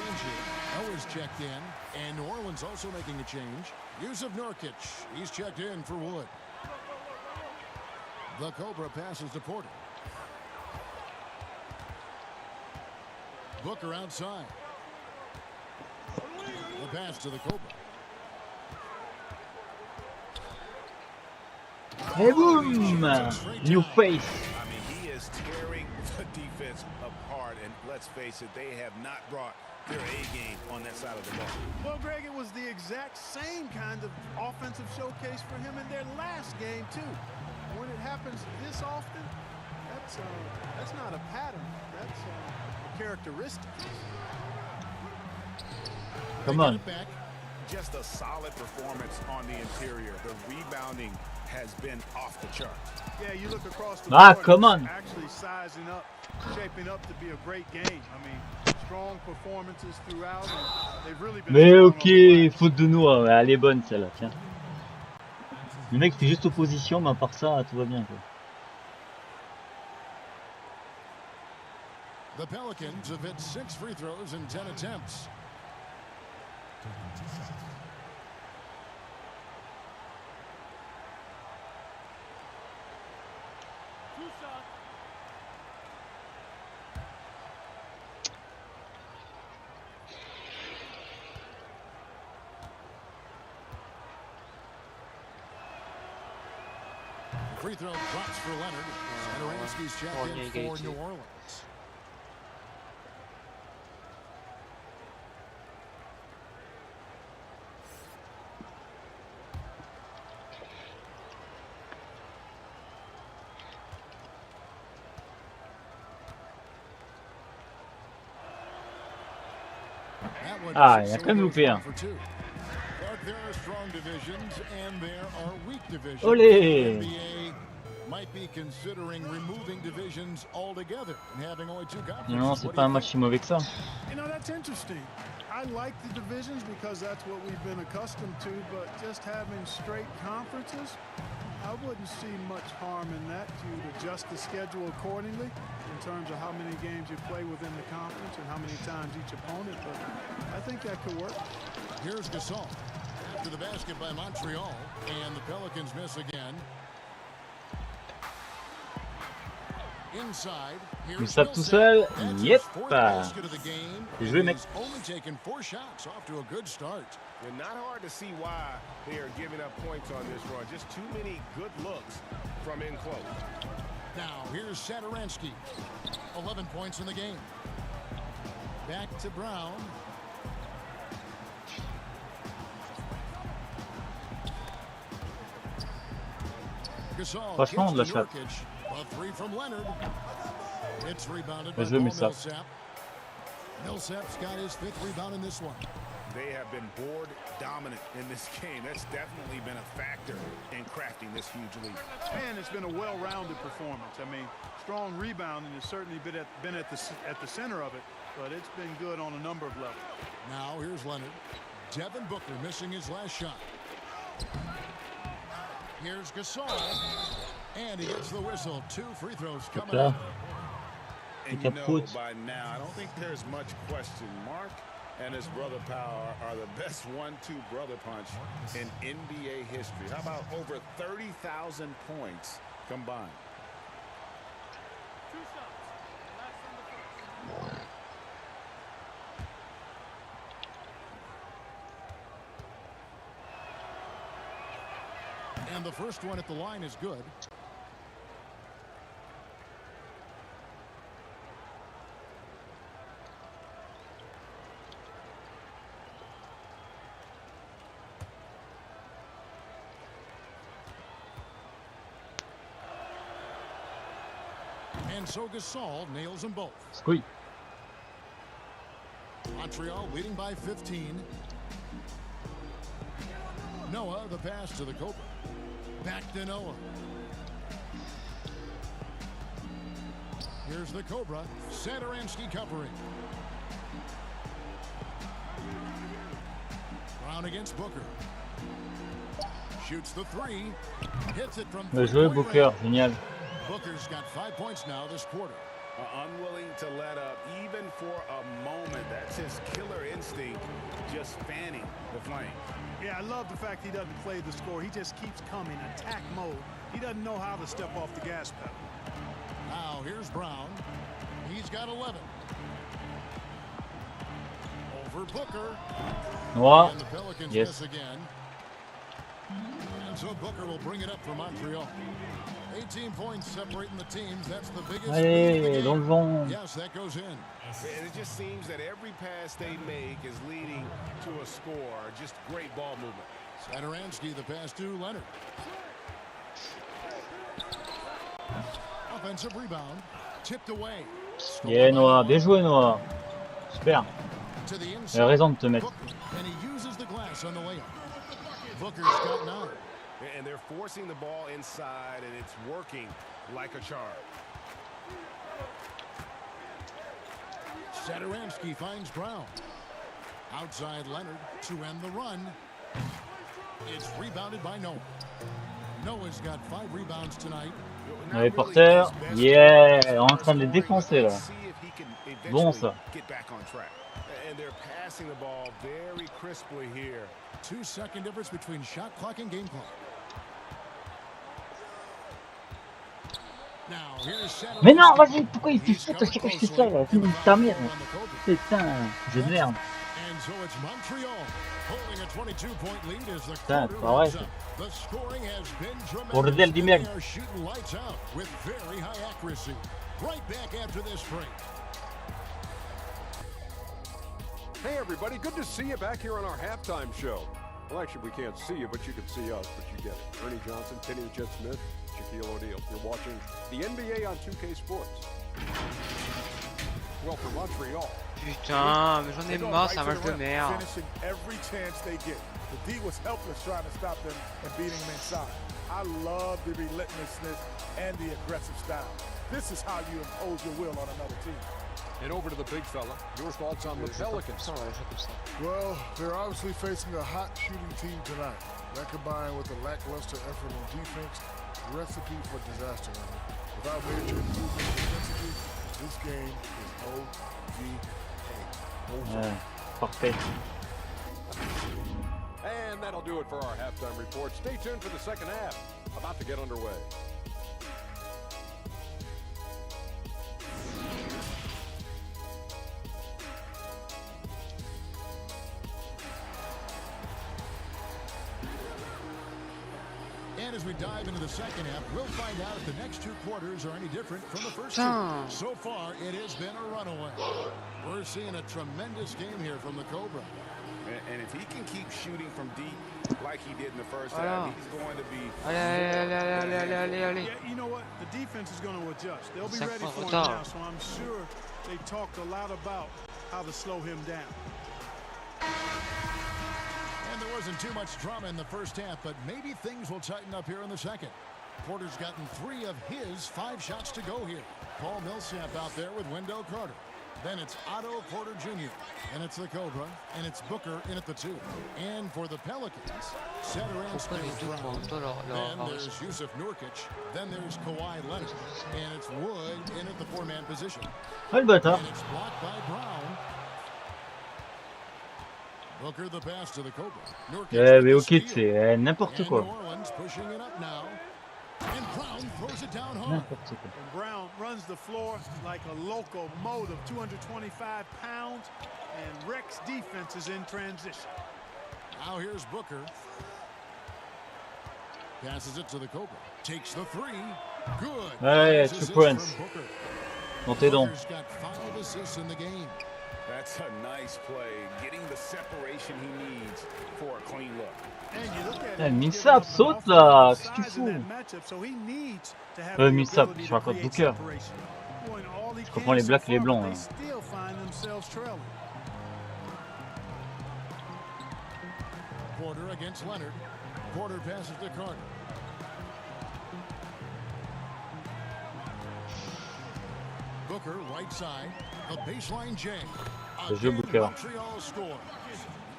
S3: change here. Owen's checked in, and New Orleans also making a change. Yusuf Nurkic, he's checked in for Wood. The Cobra passes to Porter. Booker outside. The pass to the Cobra.
S2: Et boum! New face.
S7: I mean, he is tearing the defense apart, and let's face it, they have not brought their A game on that side of the ball.
S5: Well, Greg, it was the exact same kind of offensive showcase for him in their last game, too. When it happens this often, that's not a pattern. That's a characteristic.
S2: Come on.
S7: Back. Just a solid performance on the interior. The rebounding has been off the chart.
S5: Yeah, you look across the
S2: Ah,
S5: board,
S2: come on.
S5: actually sizing up, shaping up to be a great game. I mean, strong performances throughout, and they've really been
S2: Mais
S5: strong
S2: ok,
S5: on the glass.
S2: faute de nous, elle est bonne celle-là, tiens. Le mec fait juste opposition, mais à part ça, tout va bien quoi.
S3: The Pelicans have hit 6 free throws in 10 attempts. Free throw drops for Leonard. And Aransky's checked in for New Orleans.
S2: Ah, il a quand même loupé un.
S3: There are strong divisions and there are weak divisions.
S2: Olé!
S3: The NBA might be considering removing divisions altogether and having only 2 conferences.
S2: Non, c'est pas un match si mauvais que ça.
S5: You know, that's interesting. I like the divisions because that's what we've been accustomed to, but just having straight conferences, I wouldn't see much harm in that. You'd adjust the schedule accordingly in terms of how many games you play within the conference and how many times each opponent, but I think that could work.
S3: Here's Gasol. To the basket by Montreal, and the Pelicans miss again. Inside,
S2: Tout ça tout seul, yep.
S3: He's
S2: joué, mec.
S3: only taken 4 shots, off to a good start.
S4: And not hard to see why they are giving up points on this run. Just too many good looks from in close.
S3: Now here's Satoransky. 11 points in the game. Back to Brown.
S2: Franchement, de la chatte. Je veux Millsap.
S3: Millsap's got his 5th rebound in this one.
S7: They have been board dominant in this game. That's definitely been a factor in crafting this huge lead.
S5: And it's been a well-rounded performance. I mean, strong rebounding has certainly been at the center of it, but it's been good on a number of levels.
S3: Now here's Leonard. Devin Booker missing his last shot. Here's Gasol, and he gets the whistle. 2 free throws coming up.
S7: And you know by now, I don't think there's much question. Mark and his brother Powell are the best 1-2 brother punch in NBA history. How about over 30,000 points combined?
S3: And the first one at the line is good. And so Gasol nails them both.
S2: Squeak.
S3: Montreal leading by 15. Noah, the pass to the Cobra. Back to Noah. Here's the Cobra. Satoransky covering. Brown against Booker. Shoots the 3. Hits it from
S2: Bien joué, Booker, génial.
S3: Booker's got 5 points now this quarter.
S4: Unwilling to let up even for a moment. That's his killer instinct, just fanning the flame.
S5: Yeah, I love the fact he doesn't play the score. He just keeps coming, attack mode. He doesn't know how to step off the gas pedal.
S3: Now here's Brown. He's got 11. Over Booker.
S2: Noir.
S3: And the Pelicans
S2: Yes.
S3: miss again. And so Booker will bring it up for Montreal. 18 points separating the teams. That's the biggest lead of the
S2: Allez, dans le
S3: game.
S2: vent.
S3: Yes, that goes in.
S4: And it just seems that every pass they make is leading to a score. Just great ball movement.
S3: Saturansky, the pass to Leonard. Offensive rebound. Tipped away.
S2: Yeah, Noah. Bien joué, Noah. Super.
S3: To the
S2: Il a
S3: inside.
S2: raison de te mettre.
S3: And he uses the glass on the layup. Booker's got 9.
S4: And they're forcing the ball inside, and it's working like a charm.
S3: Saturansky finds Brown. Outside Leonard to end the run. It's rebounded by Noah. Noah's got 5 rebounds tonight.
S2: Allez, porteur. Yeah, en train de les défoncer là. Bon ça.
S4: And they're passing the ball very crisply here.
S3: 2-second difference between shot clock and game clock. Now here's
S2: Mais non, vas-y, pourquoi il fait ça? Chaque fois que je fais ça là, c'est ta mère. Putain, je de merde.
S3: And so it's Montreal holding a 22-point lead as the
S2: Putain,
S3: quarter
S2: c'est pas vrai
S3: runs
S2: ça.
S3: up. The scoring has been
S2: Bordel
S3: tremendous.
S2: di
S3: They
S2: merda.
S3: are shooting lights out with very high accuracy. Right back after this break.
S8: Hey everybody, good to see you back here on our halftime show. Well, actually, we can't see you, but you can see us, but you get it. Ernie Johnson, Kenny the Jet Smith, Shaquille O'Neal. You're watching the NBA on 2K Sports. Well, for Montreal.
S1: Putain, mais j'en ai marre, c'est un match de merde.
S7: Finishing every chance they get. The D was helpless trying to stop them and beating them inside. I love the relentlessness and the aggressive style. This is how you impose your will on another team.
S8: And over to the big fella. Your thoughts on the Pelicans?
S5: Well, they're obviously facing a hot shooting team tonight. That combined with a lackluster effort on defense, recipe for disaster. Without major improvement defensively, this game is OVA.
S2: Ouais, parfait.
S8: And that'll do it for our halftime report. Stay tuned for the second half. About to get underway.
S3: And as we dive into the second half, we'll find out if the next 2 quarters are any different from the first 2.
S1: Putain.
S3: So far, it has been a runaway. We're seeing a tremendous game here from the Cobra.
S4: And if he can keep shooting from deep like he did in the first half, he's going to be...
S1: Allez.
S5: Yeah, you know what? The defense is going to adjust. They'll be
S1: Ça
S5: ready
S1: prend
S5: for him
S1: retard.
S5: now, so I'm sure they talked a lot about how to slow him down.
S3: And there wasn't too much drama in the first half, but maybe things will tighten up here in the second. Porter's gotten 3 of his 5 shots to go here. Paul Millsap out there with Wendell Carter. Then it's Otto Porter Jr. And it's the Cobra. And it's Booker in at the 2. And for the Pelicans,
S1: Pourquoi les deux
S3: Brown.
S1: pour en même temps
S3: Then
S1: leur
S3: there's Yusuf Nurkic. Then there's Kawhi Leonard. And it's Wood in at the 4-man position.
S2: Ah le bâtard.
S3: And it's blocked by Brown. Booker the pass to the Cobra. Nurkic
S2: Ouais,
S3: with
S2: mais
S3: the
S2: ok,
S3: steal.
S2: c'est n'importe
S3: And
S2: quoi.
S3: New Orleans pushing it up now. And Brown throws it down hard.
S2: N'importe quoi.
S5: And Brown runs the floor like a locomotive, 225 pounds, and wrecks defenses in transition.
S3: Now here's Booker. Passes it to the Cobra. Takes the 3. Good.
S2: Ouais,
S3: Assist
S2: 2 points.
S3: from Booker.
S2: Dans tes dents.
S3: Booker's got 5 assists in the game.
S4: That's a nice play, getting the separation he needs for a clean look.
S5: And you look at
S2: Eh,
S5: him,
S2: Millsap,
S5: giving up an
S2: saute
S5: awful
S2: là,
S5: lot of
S2: qu'est-ce que tu
S5: size in
S2: fous?
S5: that matchup, so he needs to have the
S2: Millsap,
S5: ability
S2: je
S5: to
S2: raconte
S5: create
S2: Booker.
S5: separation. Doing all he
S2: Je
S5: can
S2: comprends les
S5: so
S2: blacks et les
S5: far,
S2: blancs,
S5: but
S2: hein.
S5: they still find themselves trailing.
S3: Porter against Leonard. Porter passes to Carter. Booker right side. A baseline J.
S2: Le jeu Booker.
S3: Montreal score.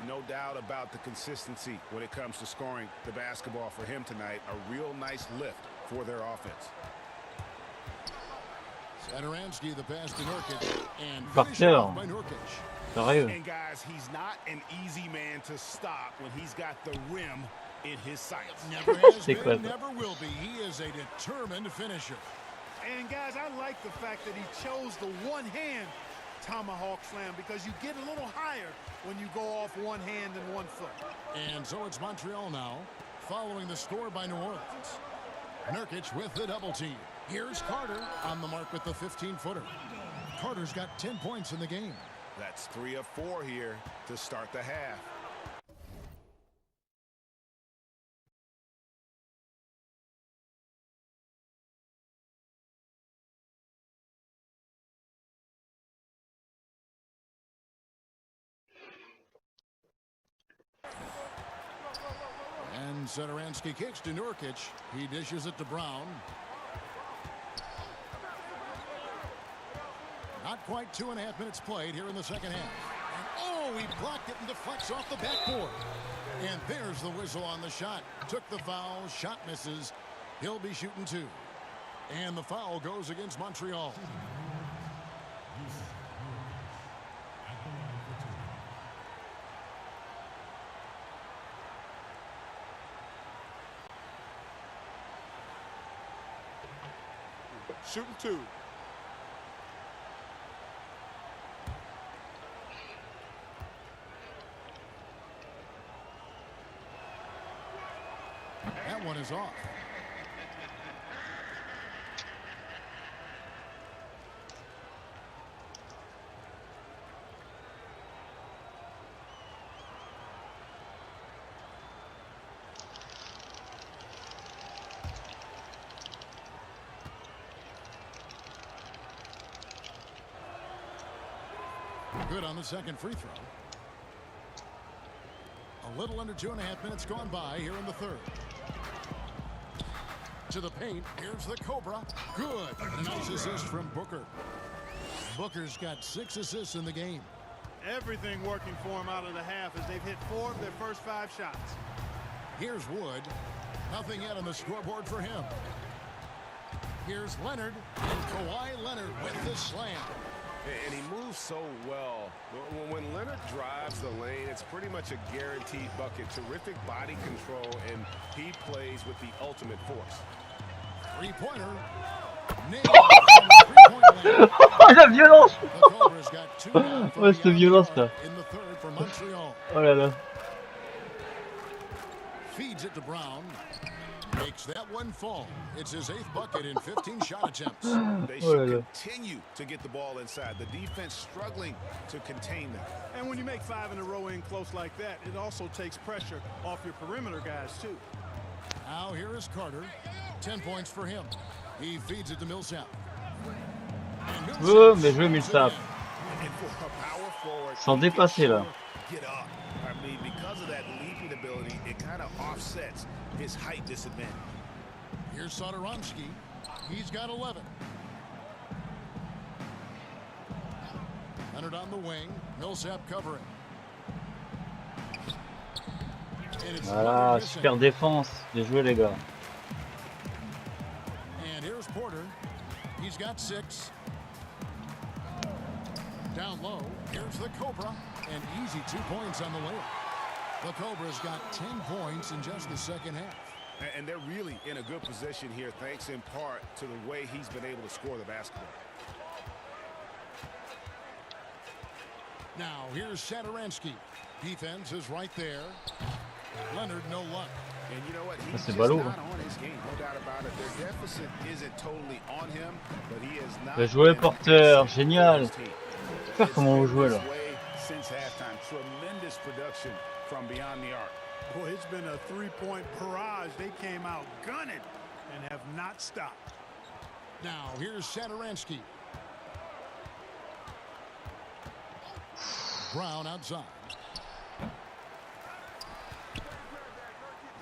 S4: No doubt about the consistency when it comes to scoring the basketball for him tonight. A real nice lift for their offense.
S3: Satoransky, the pass to Nurkic, and
S2: Par
S3: finished
S2: terre.
S3: off by Nurkic.
S2: Sérieux.
S4: And guys, he's not an easy man to stop when he's got the rim in his sights.
S3: Never has
S2: C'est quoi
S3: been,
S2: ça?
S3: never will be. He is a determined finisher.
S5: And guys, I like the fact that he chose the one-hand tomahawk slam because you get a little higher when you go off one hand and one foot.
S3: And so it's Montreal now, following the score by New Orleans. Nurkic with the double team. Here's Carter on the mark with the 15-footer. Carter's got 10 points in the game.
S4: That's 3 of 4 here to start the half.
S3: And Satoransky kicks to Nurkic. He dishes it to Brown. Not quite 2.5 minutes played here in the second half. And oh, he blocked it and deflects off the backboard. And there's the whistle on the shot. Took the foul, shot misses. He'll be shooting 2. And the foul goes against Montreal.
S8: Shooting 2.
S3: That one is off. Good on the second free throw. A little under 2.5 minutes gone by here in the third. To the paint. Here's the Cobra. Good. A nice assist from Booker. Booker's got 6 assists in the game.
S5: Everything working for him out of the half as they've hit 4 of their first 5 shots.
S3: Here's Wood. Nothing yet on the scoreboard for him. Here's Leonard. And Kawhi Leonard with the slam.
S4: And he moves so well. When Leonard drives the lane, it's pretty much a guaranteed bucket. Terrific body control, and he plays with the ultimate force.
S3: Three-pointer. Nailed from the three-point line.
S2: Oh la violence.
S3: The Cobra's got 2 now from
S2: Ouais, cette
S3: beyond the
S2: violence
S3: arc
S2: là.
S3: in the third for Montreal.
S2: Oh là là.
S3: Feeds it to Brown. Makes that one fall. It's his 8th bucket in 15 shot attempts.
S4: They
S2: Oh là
S4: should
S2: là.
S4: continue to get the ball inside. The defense struggling to contain them.
S5: And when you make 5 in a row in close like that, it also takes pressure off your perimeter guys, too.
S3: Now here is Carter. 10 points for him. He feeds it to Millsap. And Millsap
S2: Oh, mais joué
S3: slams it
S2: Millsap.
S3: in.
S4: And for a power forward,
S2: Sans
S4: he can
S2: dépasser là.
S4: sure get up. I mean, because of that leaping ability, it kind of offsets his height disadvantage.
S3: Here's Satoransky. He's got 11. Leonard on the wing. Millsap covering. And it's
S2: Voilà,
S3: Leonard missing.
S2: super défense. Bien joué les gars.
S3: And here's Porter. He's got 6. Down low. Here's the Cobra. And easy 2 points on the layup. The Cobra's got 10 points in just the second half.
S4: And they're really in a good position here, thanks in part to the way he's been able to score the basketball.
S3: Now, here's Satoransky. Defense is right there. Leonard, no luck.
S4: And you know what?
S2: Ça,
S4: He's
S2: c'est
S4: just
S2: ballot,
S4: not
S2: hein.
S4: on his game, no doubt about it. Their deficit isn't totally on him, but he is not.
S2: Bien joué,
S4: been
S2: porteur.
S4: consistent
S2: Génial.
S4: with his team.
S2: Super comment vous jouez là.
S4: This way since halftime. Tremendous production from beyond the arc.
S5: Boy, it's been a 3-point barrage. They came out gunning and have not stopped.
S3: Now, here's Satoransky. Brown outside.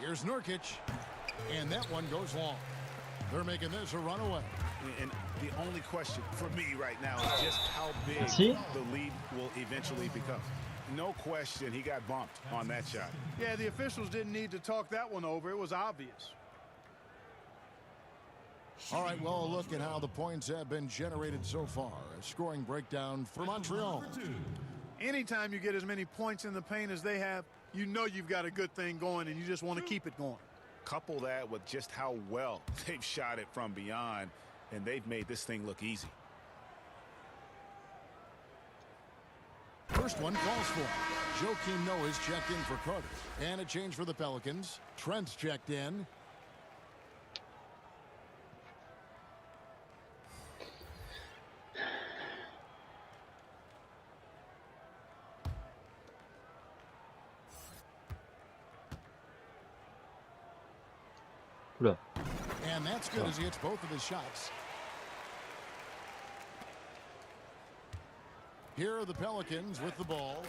S3: Here's Nurkic. And that one goes long. They're making this a runaway.
S4: And the only question for me right now is just how big
S2: Merci.
S4: the lead will eventually become. No question he got bumped on that shot.
S5: Yeah, the officials didn't need to talk that one over. It was obvious.
S3: All right, well, look at how the points have been generated so far. A scoring breakdown for Montreal.
S5: Anytime you get as many points in the paint as they have, you know you've got a good thing going, and you just want to keep it going.
S7: Couple that with just how well they've shot it from beyond, and they've made this thing look easy.
S3: First one falls for. Joakim Noah's checked in for Carter. And a change for the Pelicans. Trent's checked in.
S2: Oula.
S3: And that's good as he hits both of his shots. Here are the Pelicans with the ball.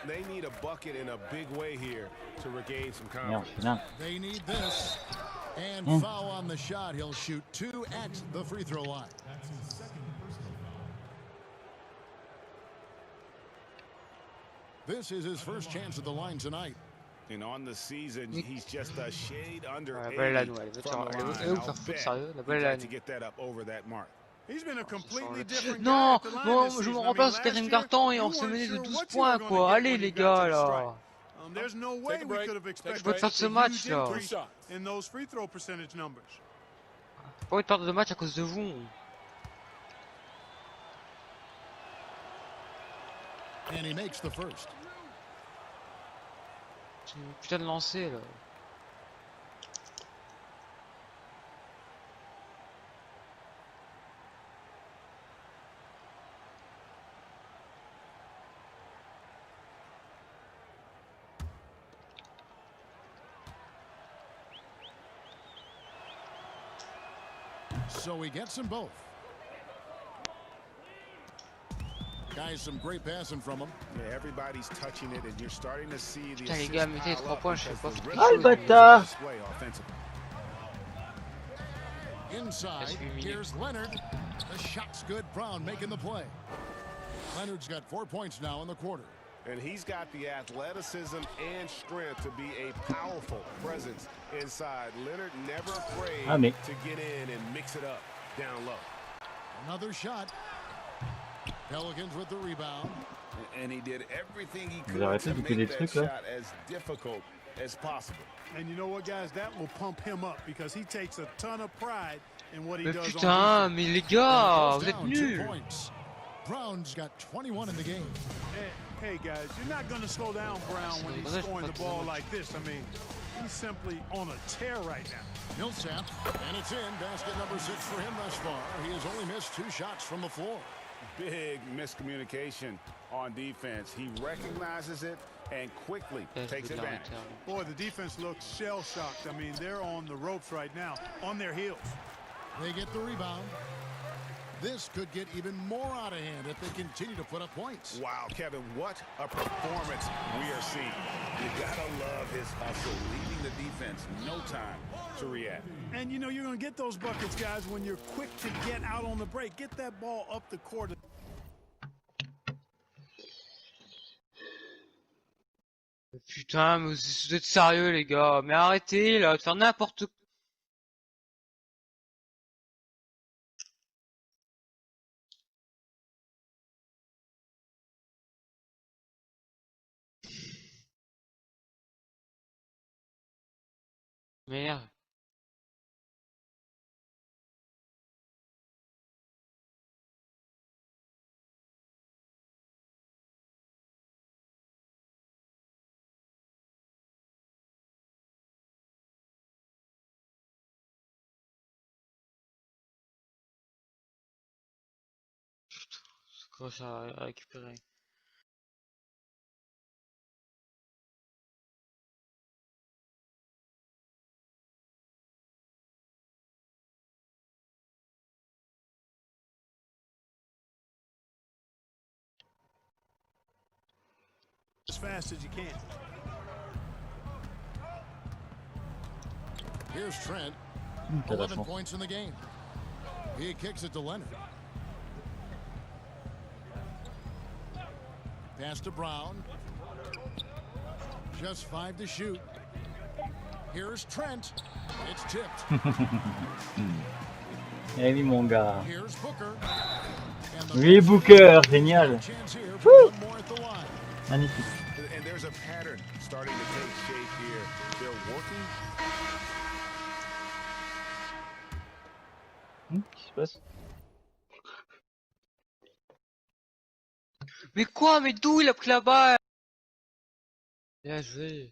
S7: They need a bucket in a big way here to regain some confidence.
S2: Non.
S3: They need this. And foul on the shot. He'll shoot 2 at the free throw line. This is his first chance at the line tonight.
S7: And on the season, he's just a shade under
S1: La
S7: 80
S1: belle la nouvelle.
S7: from the line. I'll bet
S1: Sérieux, la
S7: he'd
S1: belle la
S7: like to get that up over that mark.
S5: He's been a completely different guy
S1: Non,
S5: at the line
S1: non,
S5: this
S1: je me
S5: season. I mean,
S1: remplace au
S5: last
S1: quatrième
S5: year,
S1: carton et on
S5: you
S1: s'est
S5: weren't
S1: mené de
S5: sure
S1: 12
S5: what you were
S1: points
S5: gonna
S1: quoi.
S5: get
S1: Allez
S5: when
S1: les
S5: you got to
S1: gars
S5: the
S1: là.
S5: stripe. There's no way
S8: Take a
S5: we
S8: break.
S5: could have
S8: Take a
S5: expected
S8: break.
S1: Faut faire ce
S5: a
S1: match,
S5: huge
S1: là.
S5: increase in those free throw percentage numbers.
S1: Pas envie de perdre de match à cause de vous.
S3: And he makes the first.
S1: C'est une putain de lancer là.
S3: So he gets them both. Guys, some great passing from him.
S7: Yeah, everybody's touching it, and you're starting to see the
S1: Putain les
S7: assists
S1: gars, mettez les
S7: pile
S1: 3
S7: up
S1: points, je sais
S7: because
S1: pas
S7: the
S1: ce
S7: rest
S1: qu'ils
S7: of
S1: font.
S7: the
S2: bâtard.
S7: display offensively.
S3: Inside,
S1: Reste 8 minutes.
S3: here's Leonard. The shot's good. Brown making the play. Leonard's got 4 points now in the quarter.
S7: And he's got the athleticism and strength to be a powerful presence inside. Leonard never afraid to get in and mix it up down low.
S3: Another shot. Pelicans with the rebound.
S7: And he did everything he
S2: Vous
S7: could
S2: arrêtez
S7: to
S2: de couper
S7: make
S2: des
S7: that
S2: trucs là.
S7: shot as difficult as possible.
S5: And you know what, guys? That will pump him up because he takes a ton of pride in what he
S1: Mais
S5: does
S1: putain,
S5: on defense.
S1: mais les gars,
S3: Goes
S1: vous êtes
S3: down 2
S1: nuls.
S3: points. Brown's got 21 in the game.
S5: Hey, guys, you're not going to slow down Brown when he's scoring the ball like this. I mean, he's simply on a tear right now.
S3: Millsap, and it's in. Basket number 6 for him thus far. He has only missed 2 shots from the floor.
S7: Big miscommunication on defense. He recognizes it and quickly takes advantage.
S5: Boy, the defense looks shell-shocked. I mean, they're on the ropes right now, on their heels.
S3: They get the rebound. This could get even more out of hand if they continue to put up points.
S7: Wow, Kevin, what a performance we are seeing. You gotta love his hustle, leaving the defense no time to react.
S5: And you know you're going to get those buckets, guys, when you're quick to get out on the break. Get that ball up the court.
S1: Putain, mais vous êtes sérieux les gars, mais arrêtez là de faire n'importe quoi. Merde. C'est quoi ça à récupérer?
S5: As fast as you can.
S3: Here's Trent. 11 points in the game. He kicks it to Leonard. Pass to Brown. Just 5 to shoot. Here's Trent. It's tipped.
S2: Eh oui, mon gars.
S3: Here's Booker. And the
S2: Oui, Booker, génial.
S3: chance here for one more at the line.
S2: Magnifique.
S7: And there's a pattern starting to take shape here. They're working.
S2: Qu'est-ce qui se passe?
S1: Mais quoi? Mais d'où il a pris la balle? Bien joué.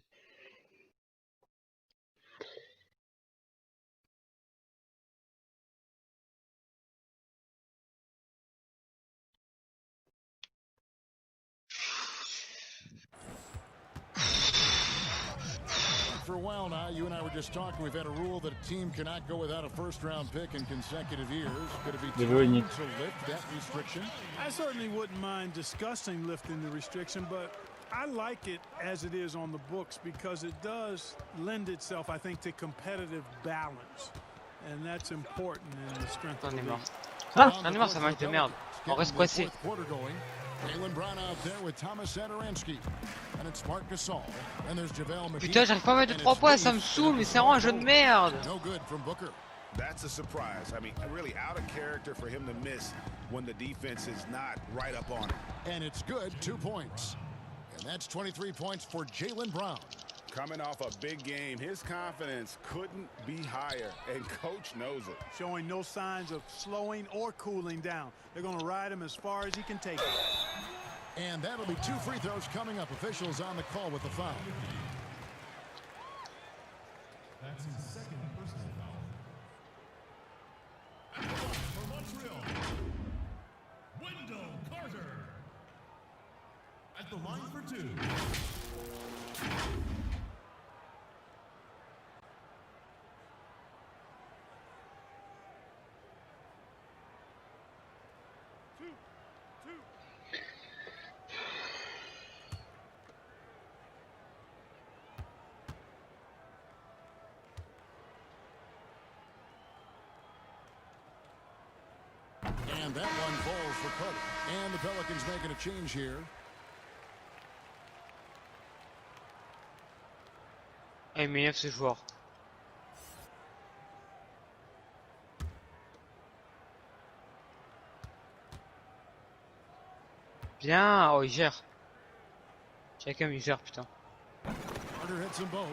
S3: For a while now, you and I were just talking. We've had a rule that a team cannot go without a first-round pick in consecutive years. Could it be time to lift that restriction?
S5: I certainly wouldn't mind discussing lifting the restriction, but I like it as it is on the books because it does lend itself, I think, to competitive balance. And that's important in the strength of the league.
S1: Ah, j'en ai marre, ça match de merde. On reste coincé.
S3: Jalen Brown out there with Thomas Satoransky. And it's Marc Gasol. And there's JaVale McGee.
S1: Putain, j'arrive pas à mettre de 3 points, ça me saoule, mais c'est vraiment un jeu de merde.
S3: No good from Booker.
S7: That's a surprise. I mean, really out of character for him to miss when the defense is not right up on him.
S3: And it's good, 2 points. And that's 23 points for Jalen Brown.
S7: Coming off a big game, his confidence couldn't be higher, and coach knows it.
S5: Showing no signs of slowing or cooling down. They're going to ride him as far as he can take it.
S3: And that'll be 2 free throws coming up. Officials on the call with the foul.
S9: That's his second personal foul. For Montreal, Wendell Carter. At the line for 2.
S3: And that one falls for Carter. And the Pelicans making a change here.
S1: Ah, il m'énerve ce joueur. Bien, oh il gère. Chacun il gère, putain.
S3: Carter hits them both.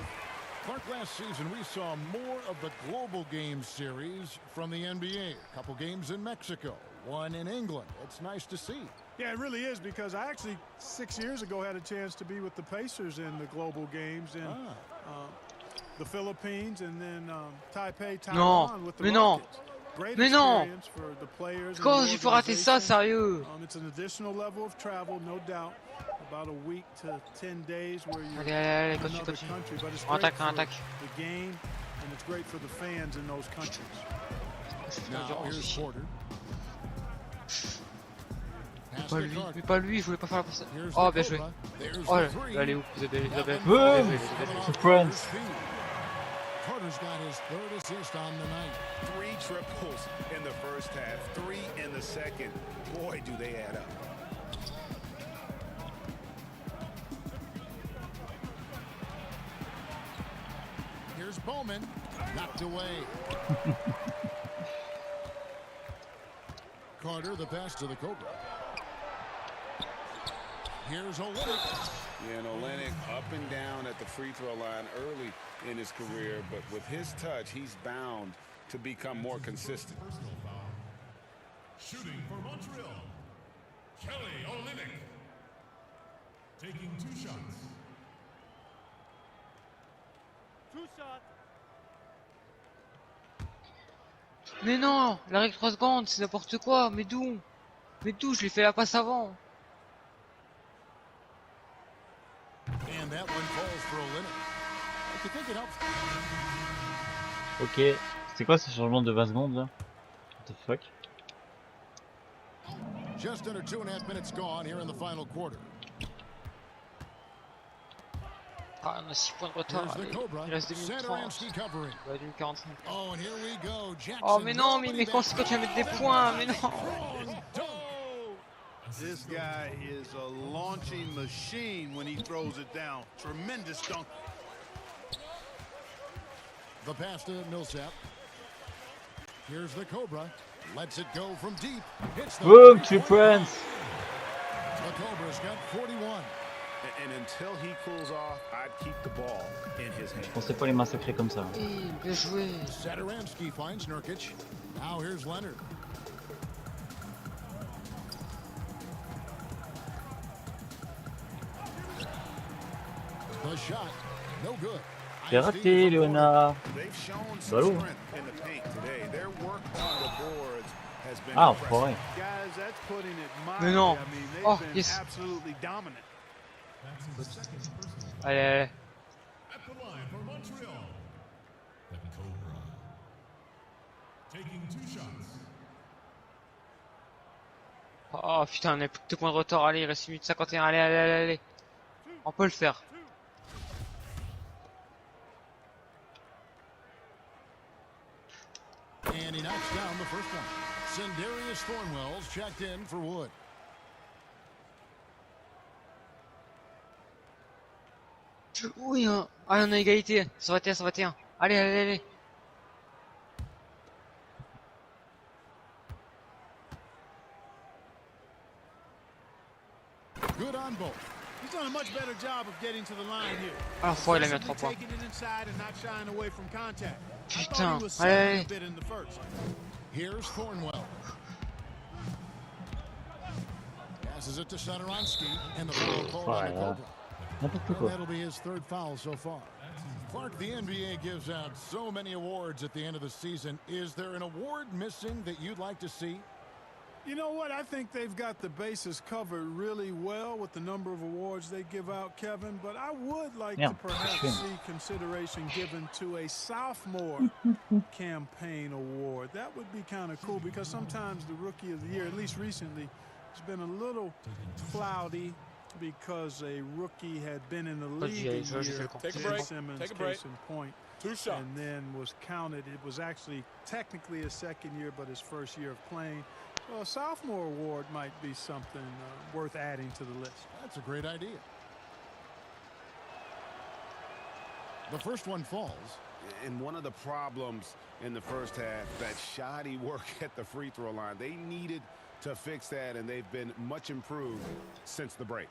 S3: Clark, last season we saw more of the global game series from the NBA. A couple games in Mexico, one in England. It's nice to see.
S5: Yeah, it really is because I actually 6 years ago had a chance to be with the Pacers in the global games in the Philippines and then Taipei, Taiwan with the Rockets. Great experience for the players.
S1: Comment il faut rater ça, sérieux?
S5: It's an additional level of travel, no doubt. About a week to 10 days where you're
S1: allez,
S5: in another
S1: continue.
S5: country, but it's
S1: On
S5: great
S1: attaque,
S5: for the game and it's great for the fans in those countries.
S3: Now here's Porter.
S1: Mais pas lui, je voulais pas faire la passe. Oh, bien joué. Oh, allez où? Vous avez
S2: Surprise.
S3: Carter's got his 3rd assist on the night.
S7: 3 triples in the first half, 3 in the second. Boy, do they add up.
S3: Here's Bowman, knocked away. Carter, the pass to the Cobra. Here's Olynyk.
S7: Yeah, and Olynyk up and down at the free throw line early in his career, but with his touch, he's bound to become more consistent.
S9: Personal foul. Shooting for Montreal, Kelly Olynyk. Taking 2 shots.
S5: 2 shots.
S1: Mais non, la règle 3 secondes, c'est n'importe quoi. Mais d'où? Mais d'où? Je l'ai fait la passe avant.
S3: And that one falls for Olynyk. I think it helps.
S2: Ok, c'est quoi ce changement de 20 secondes là? What the fuck?
S3: Just under 2.5 minutes gone here in the final quarter.
S1: Ah, on a 6 points de retard.
S3: Here's the
S1: Allez.
S3: Cobra.
S1: Il reste 2 minutes 30.
S3: Satoransky covering.
S1: Ouais, 2 minutes 45.
S3: Oh, and here we go. Jackson.
S1: Oh, mais non, mais quand c'est quand tu vas mettre des points, mais non.
S5: This guy is a launching machine when he throws it down. Tremendous dunk.
S3: The pass to Millsap. Here's the Cobra. Lets it go from deep. Hits the
S2: Boom, two points.
S3: The Cobra's got 41.
S4: And until he cools off, I'd keep the ball in his hand.
S2: Je pensais pas les massacrer comme ça.
S1: Bien joué.
S3: Satoransky finds Nurkic. Now here's Leonard. The shot, no good.
S2: J'ai raté, Léonard. Ballot. Ah, enfoiré.
S1: Mais non. Oh, yes. Allez, allez.
S9: At the line for Montreal, the Cobra. Taking 2 shots.
S1: Oh putain, on a plus que 2 points de retard. Allez, il reste 1 minute 51. Allez, allez, allez, allez. On peut le faire.
S3: And he knocks down the first one. Sindarius Thornwell's checked in for Wood.
S1: Oui, hein. Allez, on a égalité. 121, 121. Allez, allez, allez.
S3: Good on both.
S5: He's done a much better job of getting to the line here.
S1: Ah, l'enfoiré, il a mis à 3 points.
S5: Taking it inside and not shying away from contact. I thought
S1: Putain,
S5: he was
S1: allez,
S5: settling
S1: allez.
S5: a bit in the first.
S3: Here's Thornwell. Passes it to Satoransky, and the foul called on the Cobra.
S2: N'importe
S3: And
S2: quoi.
S3: that'll be his 3rd foul so far. Clark, the NBA gives out so many awards at the end of the season. Is there an award missing that you'd like to see?
S5: You know what? I think they've got the bases covered really well with the number of awards they give out, Kevin. But I would like
S2: Yeah,
S5: to perhaps
S2: sure.
S5: see consideration given to a sophomore campaign award. That would be kind of cool because sometimes the Rookie of the Year, at least recently, has been a little cloudy because a rookie had been in the league a year.
S4: Take a break.
S5: Simmons,
S4: Take a break.
S5: case in point.
S4: 2 shots.
S5: And then was counted. It was actually technically his 2nd year, but his 1st year of playing. Well, a sophomore award might be something worth adding to the list.
S3: That's a great idea. The first one falls.
S4: And one of the problems in the first half, that shoddy work at the free throw line. They needed to fix that, and they've been much improved since the break.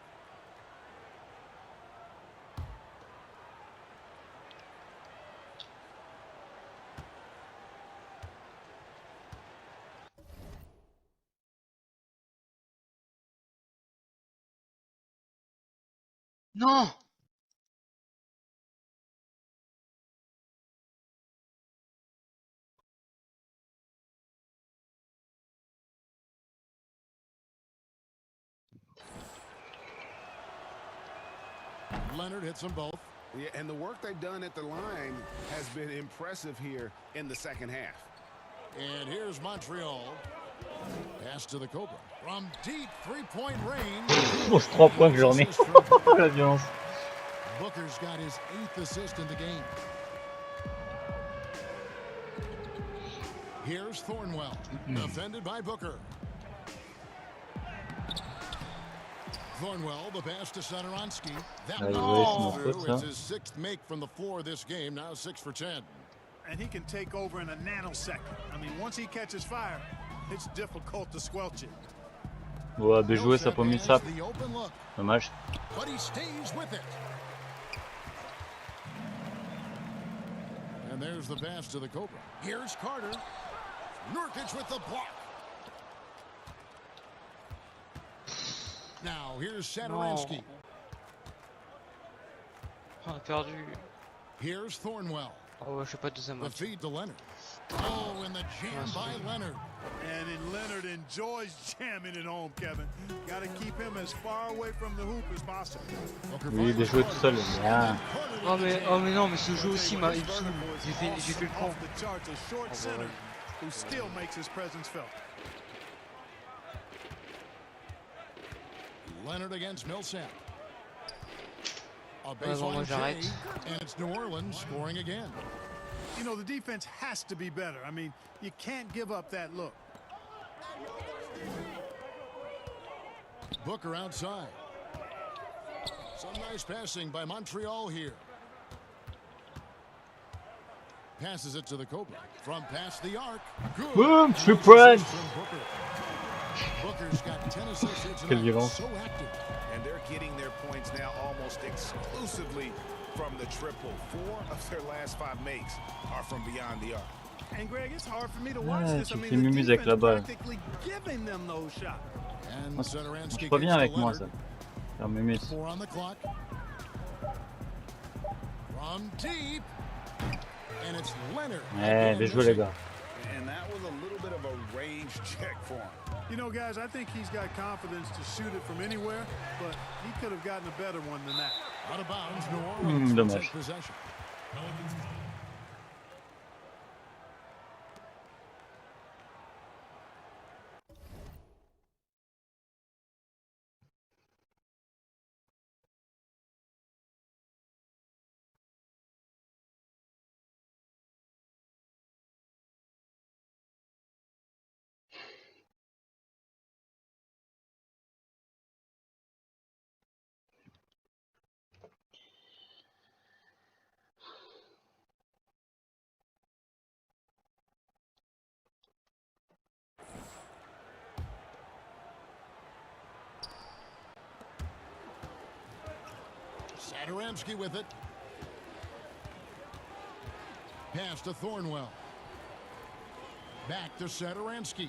S1: Non!
S3: Leonard hits them both.
S4: Yeah, and the work they've done at the line has been impressive here in the second half.
S3: And here's Montreal. Pass to the Cobra. From deep three-point range.
S2: Oh, c'est 3 points que j'en ai. La violence.
S3: Booker's got his 8th assist in the game. Here's Thornwell. Defended by Booker. Thornwell, the pass to Satoransky. That
S2: Ah, il
S3: one
S2: va
S3: through.
S2: essayer
S3: It's
S2: de
S3: his 6th make from the floor this game. Now 6 for 10.
S5: And he can take over in a nanosecond. I mean, once he catches fire, it's difficult to squelch it.
S2: Ouais, bien joué, ça a pas mis le sap.
S3: The open look,
S2: Dommage.
S3: but he stays with it. And there's the pass to the Cobra. Here's Carter. Nurkic with the block. Now here's Satoransky.
S1: On a perdu.
S3: Here's Thornwell.
S1: Oh, je sais pas, deuxième
S3: The
S1: match.
S3: feed to Leonard. Oh, and the jam by Leonard.
S5: And Leonard enjoys jamming it home, Kevin. Got to keep him as far away from the hoop as possible.
S3: Booker
S2: Oui, bien
S3: finds
S2: joué
S3: Carter.
S2: tout seul. Bien.
S1: Oh mais non, mais ce jeu aussi m'a. J'ai fait le con.
S5: Off the charts, a short center who still makes his presence felt.
S3: Leonard against Millsap. A
S1: bon, moi,
S3: baseline
S1: j'arrête.
S3: J, and it's New Orleans scoring again.
S5: You know, the defense has to be better. I mean, you can't give up that look.
S3: Booker outside. Some nice passing by Montreal here. Passes it to the Cobra from past the arc. Good.
S2: Boom, 3 points.
S3: Booker's got 10 assists
S2: Quelle
S3: tonight.
S2: violence.
S3: So active.
S4: And they're getting their points now almost exclusively from the triple. 4 of their last 5 makes are from beyond the arc.
S5: And Greg, it's hard for me to watch
S2: Ouais,
S5: this. I
S2: tu
S5: mean,
S2: fais
S5: the
S2: mumuse avec la
S5: defense
S2: balle.
S5: practically giving them those shots.
S3: And
S2: Moi, ça
S3: Satoransky
S2: marche pas bien
S3: gets
S2: avec
S3: to
S2: moi,
S3: Leonard.
S2: ça. Faire mumuse.
S3: 4 on the clock. From deep. And it's Leonard.
S2: Ouais, bien joué les gars.
S7: And that was a little bit of a range check for him.
S5: You know, guys, I think he's got confidence to shoot it from anywhere, but he could have gotten a better one than that.
S3: Out of bounds, New Orleans will
S2: Dommage.
S3: take possession. Satoransky with it. Pass to Thornwell. Back to Satoransky.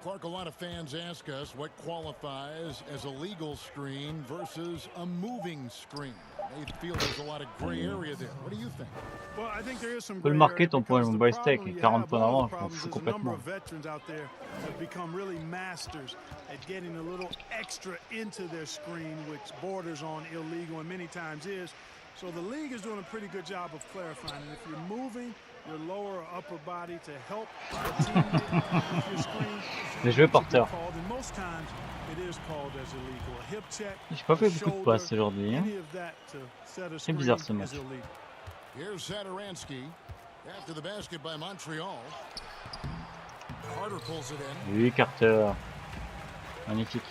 S3: Clark, a lot of fans ask us what qualifies as a legal screen versus a moving screen. They feel there's a lot of gray area there. What do you think?
S5: Well, I think there is some
S2: Tu peux le
S5: gray
S2: marquer
S5: area
S2: ton point,
S5: because
S2: mon
S5: the
S2: boy steak,
S5: problem
S2: et
S5: you
S2: 40
S5: have,
S2: points
S5: one of
S2: d'avance,
S5: the
S2: je m'en
S5: problems
S2: fous
S5: is a number
S2: complètement.
S5: of veterans out there have become really masters at getting a little extra into their screen, which borders on illegal and many times is. So the league is doing a pretty good job of clarifying. And if you're moving your lower or upper body to help the teammate with your screen,
S2: Les jeux
S5: it's a good
S2: porteurs.
S5: call. And most times it is called as illegal. A hip check,
S2: J'ai pas
S5: a
S2: fait beaucoup de
S5: shoulder,
S2: passes aujourd'hui. Hein.
S5: any of that to set a
S2: C'est
S5: screen
S2: bizarre ce
S5: is
S2: match.
S5: illegal.
S3: Here's Satoransky. After the basket by Montreal. Carter pulls it in.
S2: Oui, Carter. Magnifique.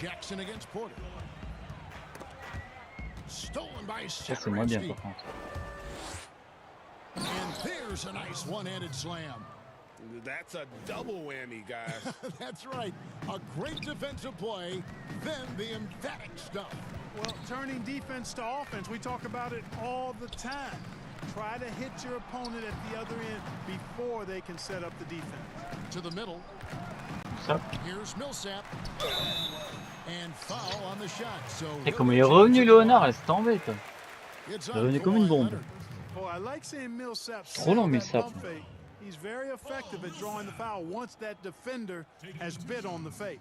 S3: Jackson against Porter. Stolen by
S2: Ça, c'est moins bien
S3: Satoransky.
S2: par contre.
S3: And there's a nice one-handed slam.
S4: That's a double whammy, guys.
S3: That's right. A great defensive play, then the emphatic stuff.
S5: Well, turning defense to offense, we talk about it all the time. Try to hit your opponent at the other end before they can set up the defense.
S3: To the middle.
S2: Ça.
S3: Here's Millsap. And foul on the shot. So
S2: Et comment il est revenu Léonard, laisse tomber toi.
S3: it's
S2: Il est revenu comme une bombe.
S5: Oh, I like seeing Millsap.
S2: Trop long, Millsap.
S5: He's very effective at drawing the foul once that defender has bid on the fake.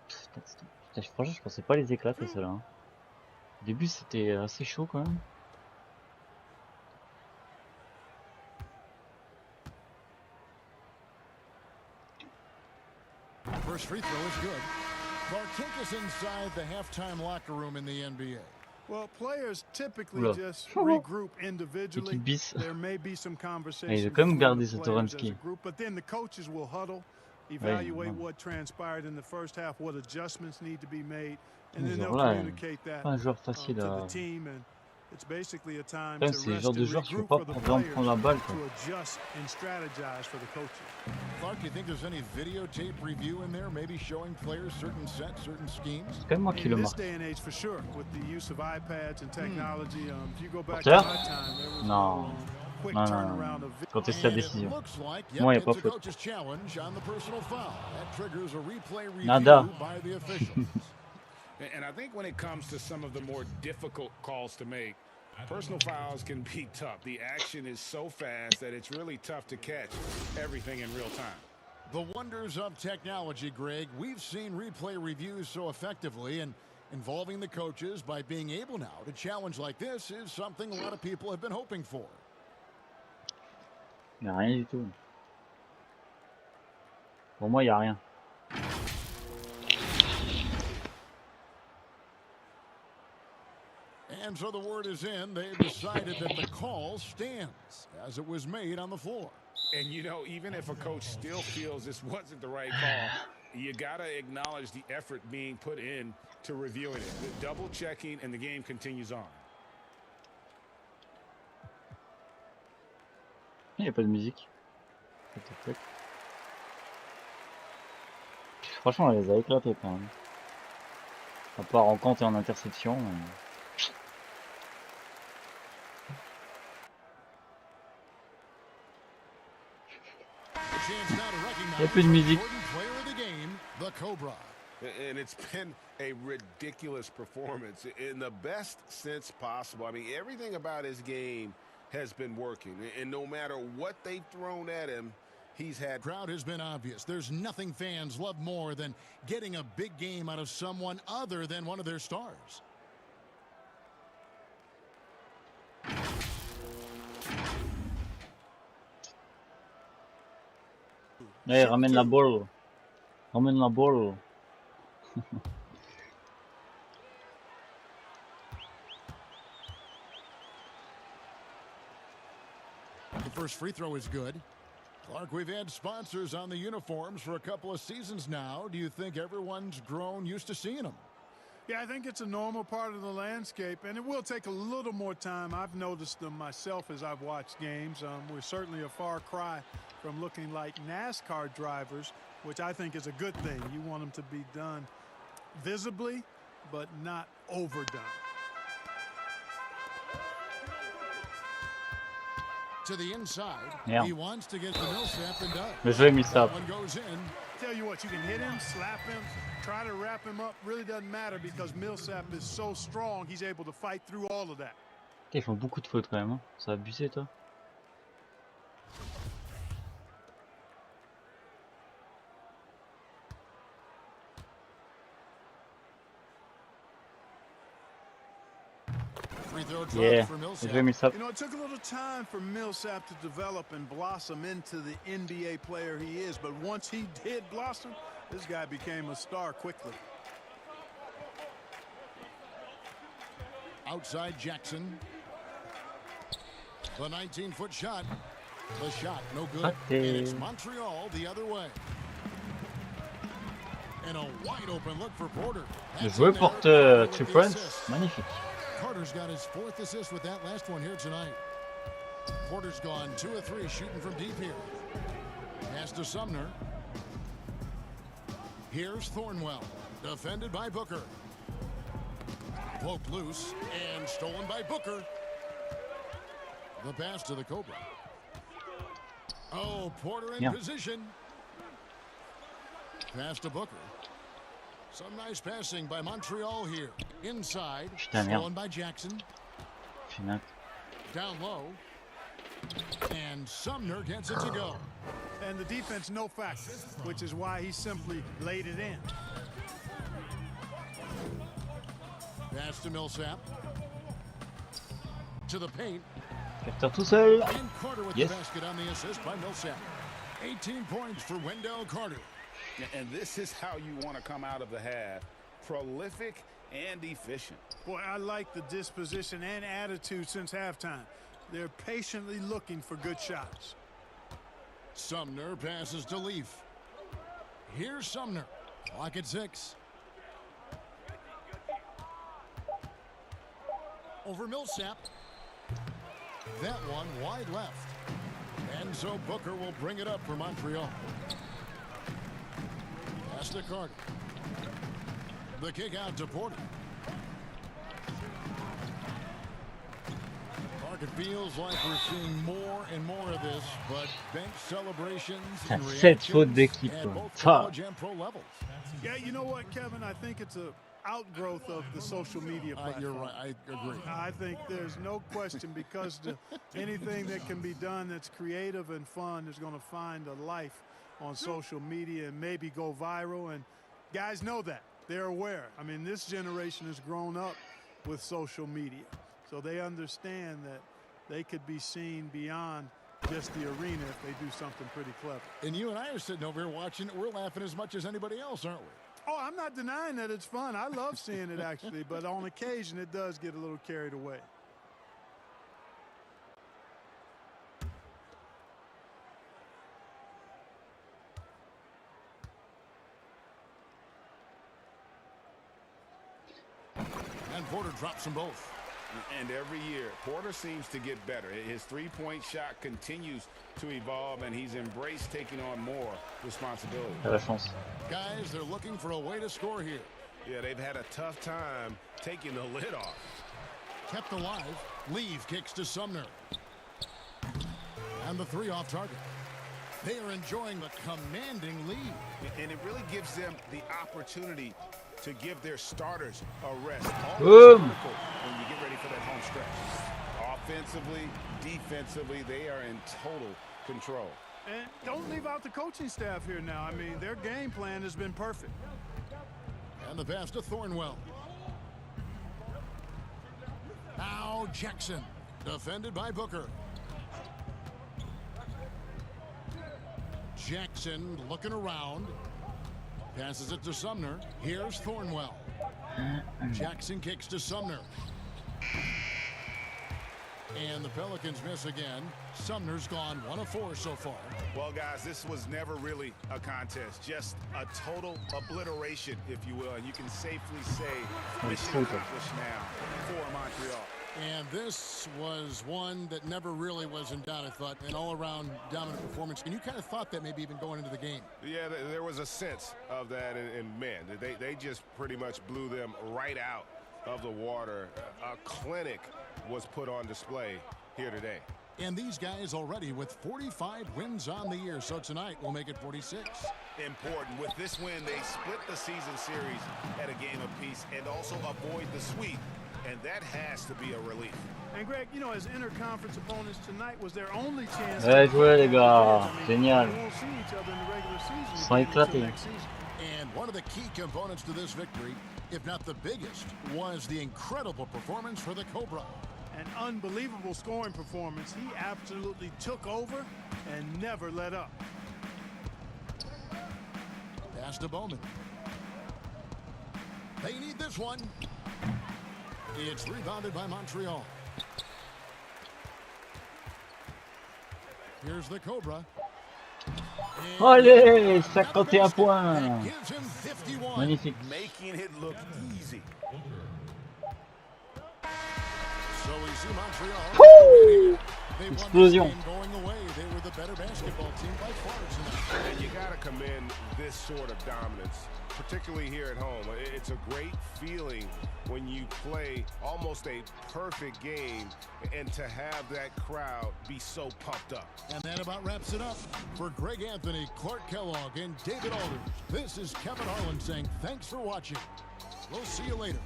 S2: Putain, franchement, je pensais pas les éclater ceux-là. Hein. Au début, c'était assez chaud quand même.
S3: First free throw is good. Clark is inside the halftime locker room in the NBA.
S5: Well, players typically
S2: Oula.
S5: just regroup individually.
S2: Équipe bis.
S5: There may be some conversation.
S2: Et il a quand même gardé
S5: between the
S2: Satoransky.
S5: players as a group, but then the coaches will huddle, evaluate what transpired in the first half, what adjustments need to be made, and then they'll
S2: Là,
S5: communicate that
S2: pas un joueur
S5: to
S2: facile
S5: the
S2: à.
S5: team. And it's basically a time
S2: Même
S5: to
S2: c'est le
S5: rest
S2: genre de
S5: and
S2: joueur, je peux
S5: regroup
S2: pas
S5: for the
S2: vraiment
S5: players
S2: prendre la balle quoi.
S5: to adjust and strategize for the coaches.
S3: Clark, you think there's any videotape review in there, maybe showing players certain sets, certain schemes?
S2: C'est quand même moi qui le
S5: In this
S2: marque.
S5: day and age, for sure, with the use of iPads and technology, if you go back to
S2: Porteur?
S5: my time, there was
S2: Non.
S5: a quick
S2: Non, non,
S5: turnaround
S2: non.
S5: of
S2: Contester la
S3: And it
S2: décision.
S3: looks like,
S2: Moi, y a
S3: it's
S2: pas
S3: a
S2: faute.
S3: coach's challenge on the personal foul. That triggers a replay review
S2: Nada.
S3: by the officials.
S4: And I think when it comes to some of the more difficult calls to make, personal fouls can be tough. The action is so fast that it's really tough to catch everything in real time.
S3: The wonders of technology, Greg. We've seen replay reviews so effectively, and involving the coaches by being able now to challenge like this is something a lot of people have been hoping for.
S2: Il n'y a rien du tout. Pour moi, il n'y a rien.
S3: And so the word is in. They've decided that the call stands as it was made on the floor.
S4: And, you know, even if a coach still feels this wasn't the right call,
S7: you got to acknowledge the effort being put in to reviewing it. The double checking, and the game continues on.
S2: Il n'y a pas de musique. Franchement, on les a éclatés quand même. À part en compte et en interception. Il n'y a plus de musique.
S7: And it's been a ridiculous performance in the best sense possible. I mean, everything about his game has been working. And no matter what they've thrown at him, he's had...
S3: Crowd has been obvious. There's nothing fans love more than getting a big game out of someone other than one of their stars.
S2: Hey, ramène la balle. Ramène la balle.
S3: The first free throw is good. Clark, we've had sponsors on the uniforms for a couple of seasons now. Do you think everyone's grown used to seeing them?
S5: Yeah, I think it's a normal part of the landscape, and it will take a little more time. I've noticed them myself as I've watched games. We're certainly a far cry from looking like NASCAR drivers, which I think is a good thing. You want them to be done visibly, but not overdone.
S3: To the inside,
S2: Yeah.
S3: he wants to get the Millsap and does.
S2: Mais je vais Millsap.
S3: That one goes in.
S5: Tell you what, you can hit him, slap him, try to wrap him up. Really doesn't matter because Millsap is so strong, he's able to fight through all of that.
S2: Ils font beaucoup de fautes quand même. Hein. Ça a abusé, toi. Yeah, je vais Millsap.
S5: You know, it took a little time for Millsap to develop and blossom into the NBA player he is, but once he did blossom, this guy became a star quickly.
S3: Outside Jackson. The 19-foot shot. The shot, no good. And it's Montreal the other way. And a wide open look for Porter.
S2: Joué porte Two Friends. Magnifique.
S3: Carter's got his 4th assist with that last one here tonight. Porter's gone 2 of 3 shooting from deep here. Pass to Sumner. Here's Thornwell, defended by Booker. Poked loose and stolen by Booker. The pass to the Cobra. Oh, Porter in position. Pass to Booker. Some nice passing by Montreal here. Inside, stolen by Jackson. Down low. And Sumner gets it to go.
S5: And the defense no factor, which is why he simply laid it in.
S3: Pass to Millsap. To the paint.
S2: Capteur tout seul.
S3: And Carter with the basket on the assist by Millsap. 18 points for Wendell Carter.
S7: And this is how you want to come out of the half. Prolific and efficient.
S5: Boy, I like the disposition and attitude since halftime. They're patiently looking for good shots.
S3: Sumner passes to Leaf. Here's Sumner. Clock at 6. Over Millsap. That one wide left. And so Booker will bring it up for Montreal. Pass to Carter. The kick out to Porter. It feels like we're seeing more and more of this, but bench celebrations and reactions at both college and pro levels.
S5: Yeah, you know what, Kevin? I think it's a outgrowth of the social media platform.
S3: You're right. I agree.
S5: I think there's no question because anything that can be done that's creative and fun is going to find a life on social media and maybe go viral. And guys know that. They're aware. I mean, this generation has grown up with social media. So they understand that they could be seen beyond just the arena if they do something pretty clever.
S3: And you and I are sitting over here watching it. We're laughing as much as anybody else, aren't we?
S5: Oh, I'm not denying that it's fun. I love seeing it, actually. But on occasion, it does get a little carried away.
S3: And Porter drops them both.
S7: And every year, Porter seems to get better. His three-point shot continues to evolve, and he's embraced taking on more responsibility.
S2: La chance.
S3: Guys, they're looking for a way to score here.
S7: Yeah, they've had a tough time taking the lid off.
S3: Kept alive. Ligue kicks to Sumner. And the three off target. They are enjoying the commanding lead.
S7: And it really gives them the opportunity to give their starters a rest.
S2: Boom.
S7: When you get ready for that home stretch. Offensively, defensively, they are in total control.
S5: And don't leave out the coaching staff here now. I mean, their game plan has been perfect.
S3: And the pass to Thornwell. Now Jackson, defended by Booker. Jackson looking around. Passes it to Sumner. Here's Thornwell. Jackson kicks to Sumner. And the Pelicans miss again. Sumner's gone 1 of 4 so far.
S7: Well, guys, this was never really a contest. Just a total obliteration, if you will. And you can safely say mission accomplished now for Montreal.
S3: And this was one that never really was in doubt, I thought. An all-around dominant performance. And you kind of thought that maybe even going into the game.
S7: Yeah, there was a sense of that. And man, they just pretty much blew them right out of the water. A clinic was put on display here today.
S3: And these guys already with 45 wins on the year. So tonight we'll make it 46.
S7: Important. With this win, they split the season series at a game apiece and also avoid the sweep. And that has to be a relief.
S5: And Greg, you know, as interconference opponents tonight was their only chance.
S2: Bien joué les gars, génial.
S5: They won't see each other in the regular season.
S2: Ils sont éclatés.
S3: And one of the key components to this victory, if not the biggest, was the incredible performance for the Cobra.
S5: An unbelievable scoring performance. He absolutely took over and never let up.
S3: Pass to Bowman. They need this one. It's rebounded by Montreal. Here's the Cobra.
S2: Allez, 51 points. Magnifique.
S7: Making it look easy.
S3: So we see Montreal.
S2: Explosion.
S3: Going away. They were the better basketball team by far tonight.
S7: And you got to commend this sort of dominance, particularly here at home. It's a great feeling when you play almost a perfect game and to have that crowd be so pumped up.
S3: And that about wraps it up. For Greg Anthony, Clark Kellogg, and David Aldridge, this is Kevin Harlan saying thanks for watching. We'll see you later.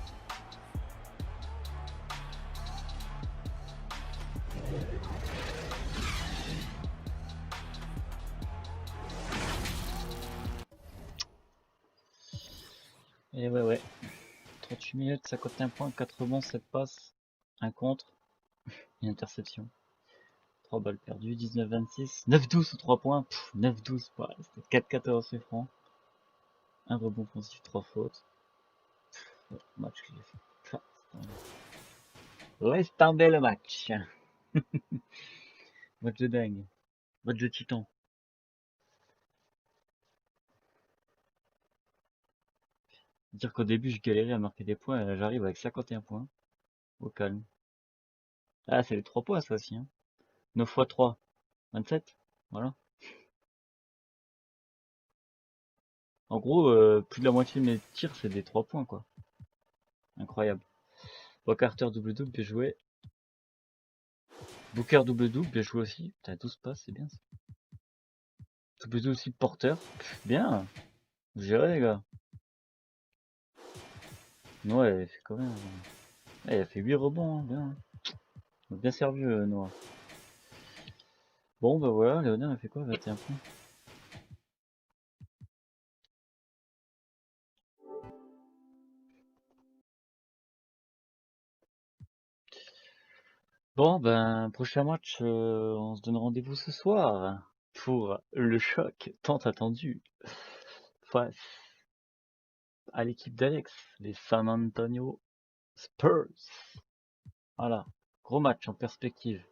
S2: Et ouais. 38 minutes, 51 points, 4 rebonds, 7 passes, 1 contre, une interception. 3 balles perdues, 19-26, 9-12 ou 3 points, 9-12, c'était 4-14 c'est franc. 1 rebond offensif, 3 fautes. Match qu'il a fait. Laisse tomber le match. Match de dingue. Match de titan. Dire qu'au début je galérais à marquer des points, et là j'arrive avec 51 points. Au calme. Ah c'est les 3 points ça aussi. Hein. 9 x 3, 27. Voilà. En gros, plus de la moitié de mes tirs c'est des 3 points quoi. Incroyable. Carter double-double, bien joué. Booker double-double, bien joué aussi. T'as 12 passes, c'est bien ça. Double-double aussi, Porter. Bien. Vous gérez les gars. Noah elle fait quand même. Elle a fait 8 rebonds, hein, bien. Bien servi Noah. Bon bah voilà, Léonard a fait quoi? 21 points. Bon ben prochain match, on se donne rendez-vous ce soir pour le choc tant attendu face à l'équipe d'Alex, les San Antonio Spurs. Voilà, gros match en perspective.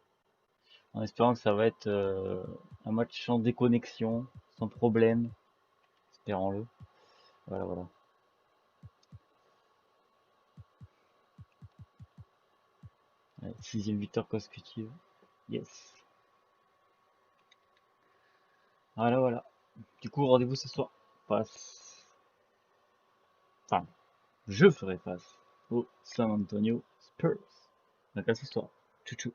S2: En espérant que ça va être un match sans déconnexion, sans problème. Espérons-le. Voilà. Ouais, 6e victoire consécutive. Yes. Voilà, voilà. Du coup, rendez-vous ce soir. Passe. Enfin, je ferai face au San Antonio Spurs. Donc à ce soir. Tchou tchou.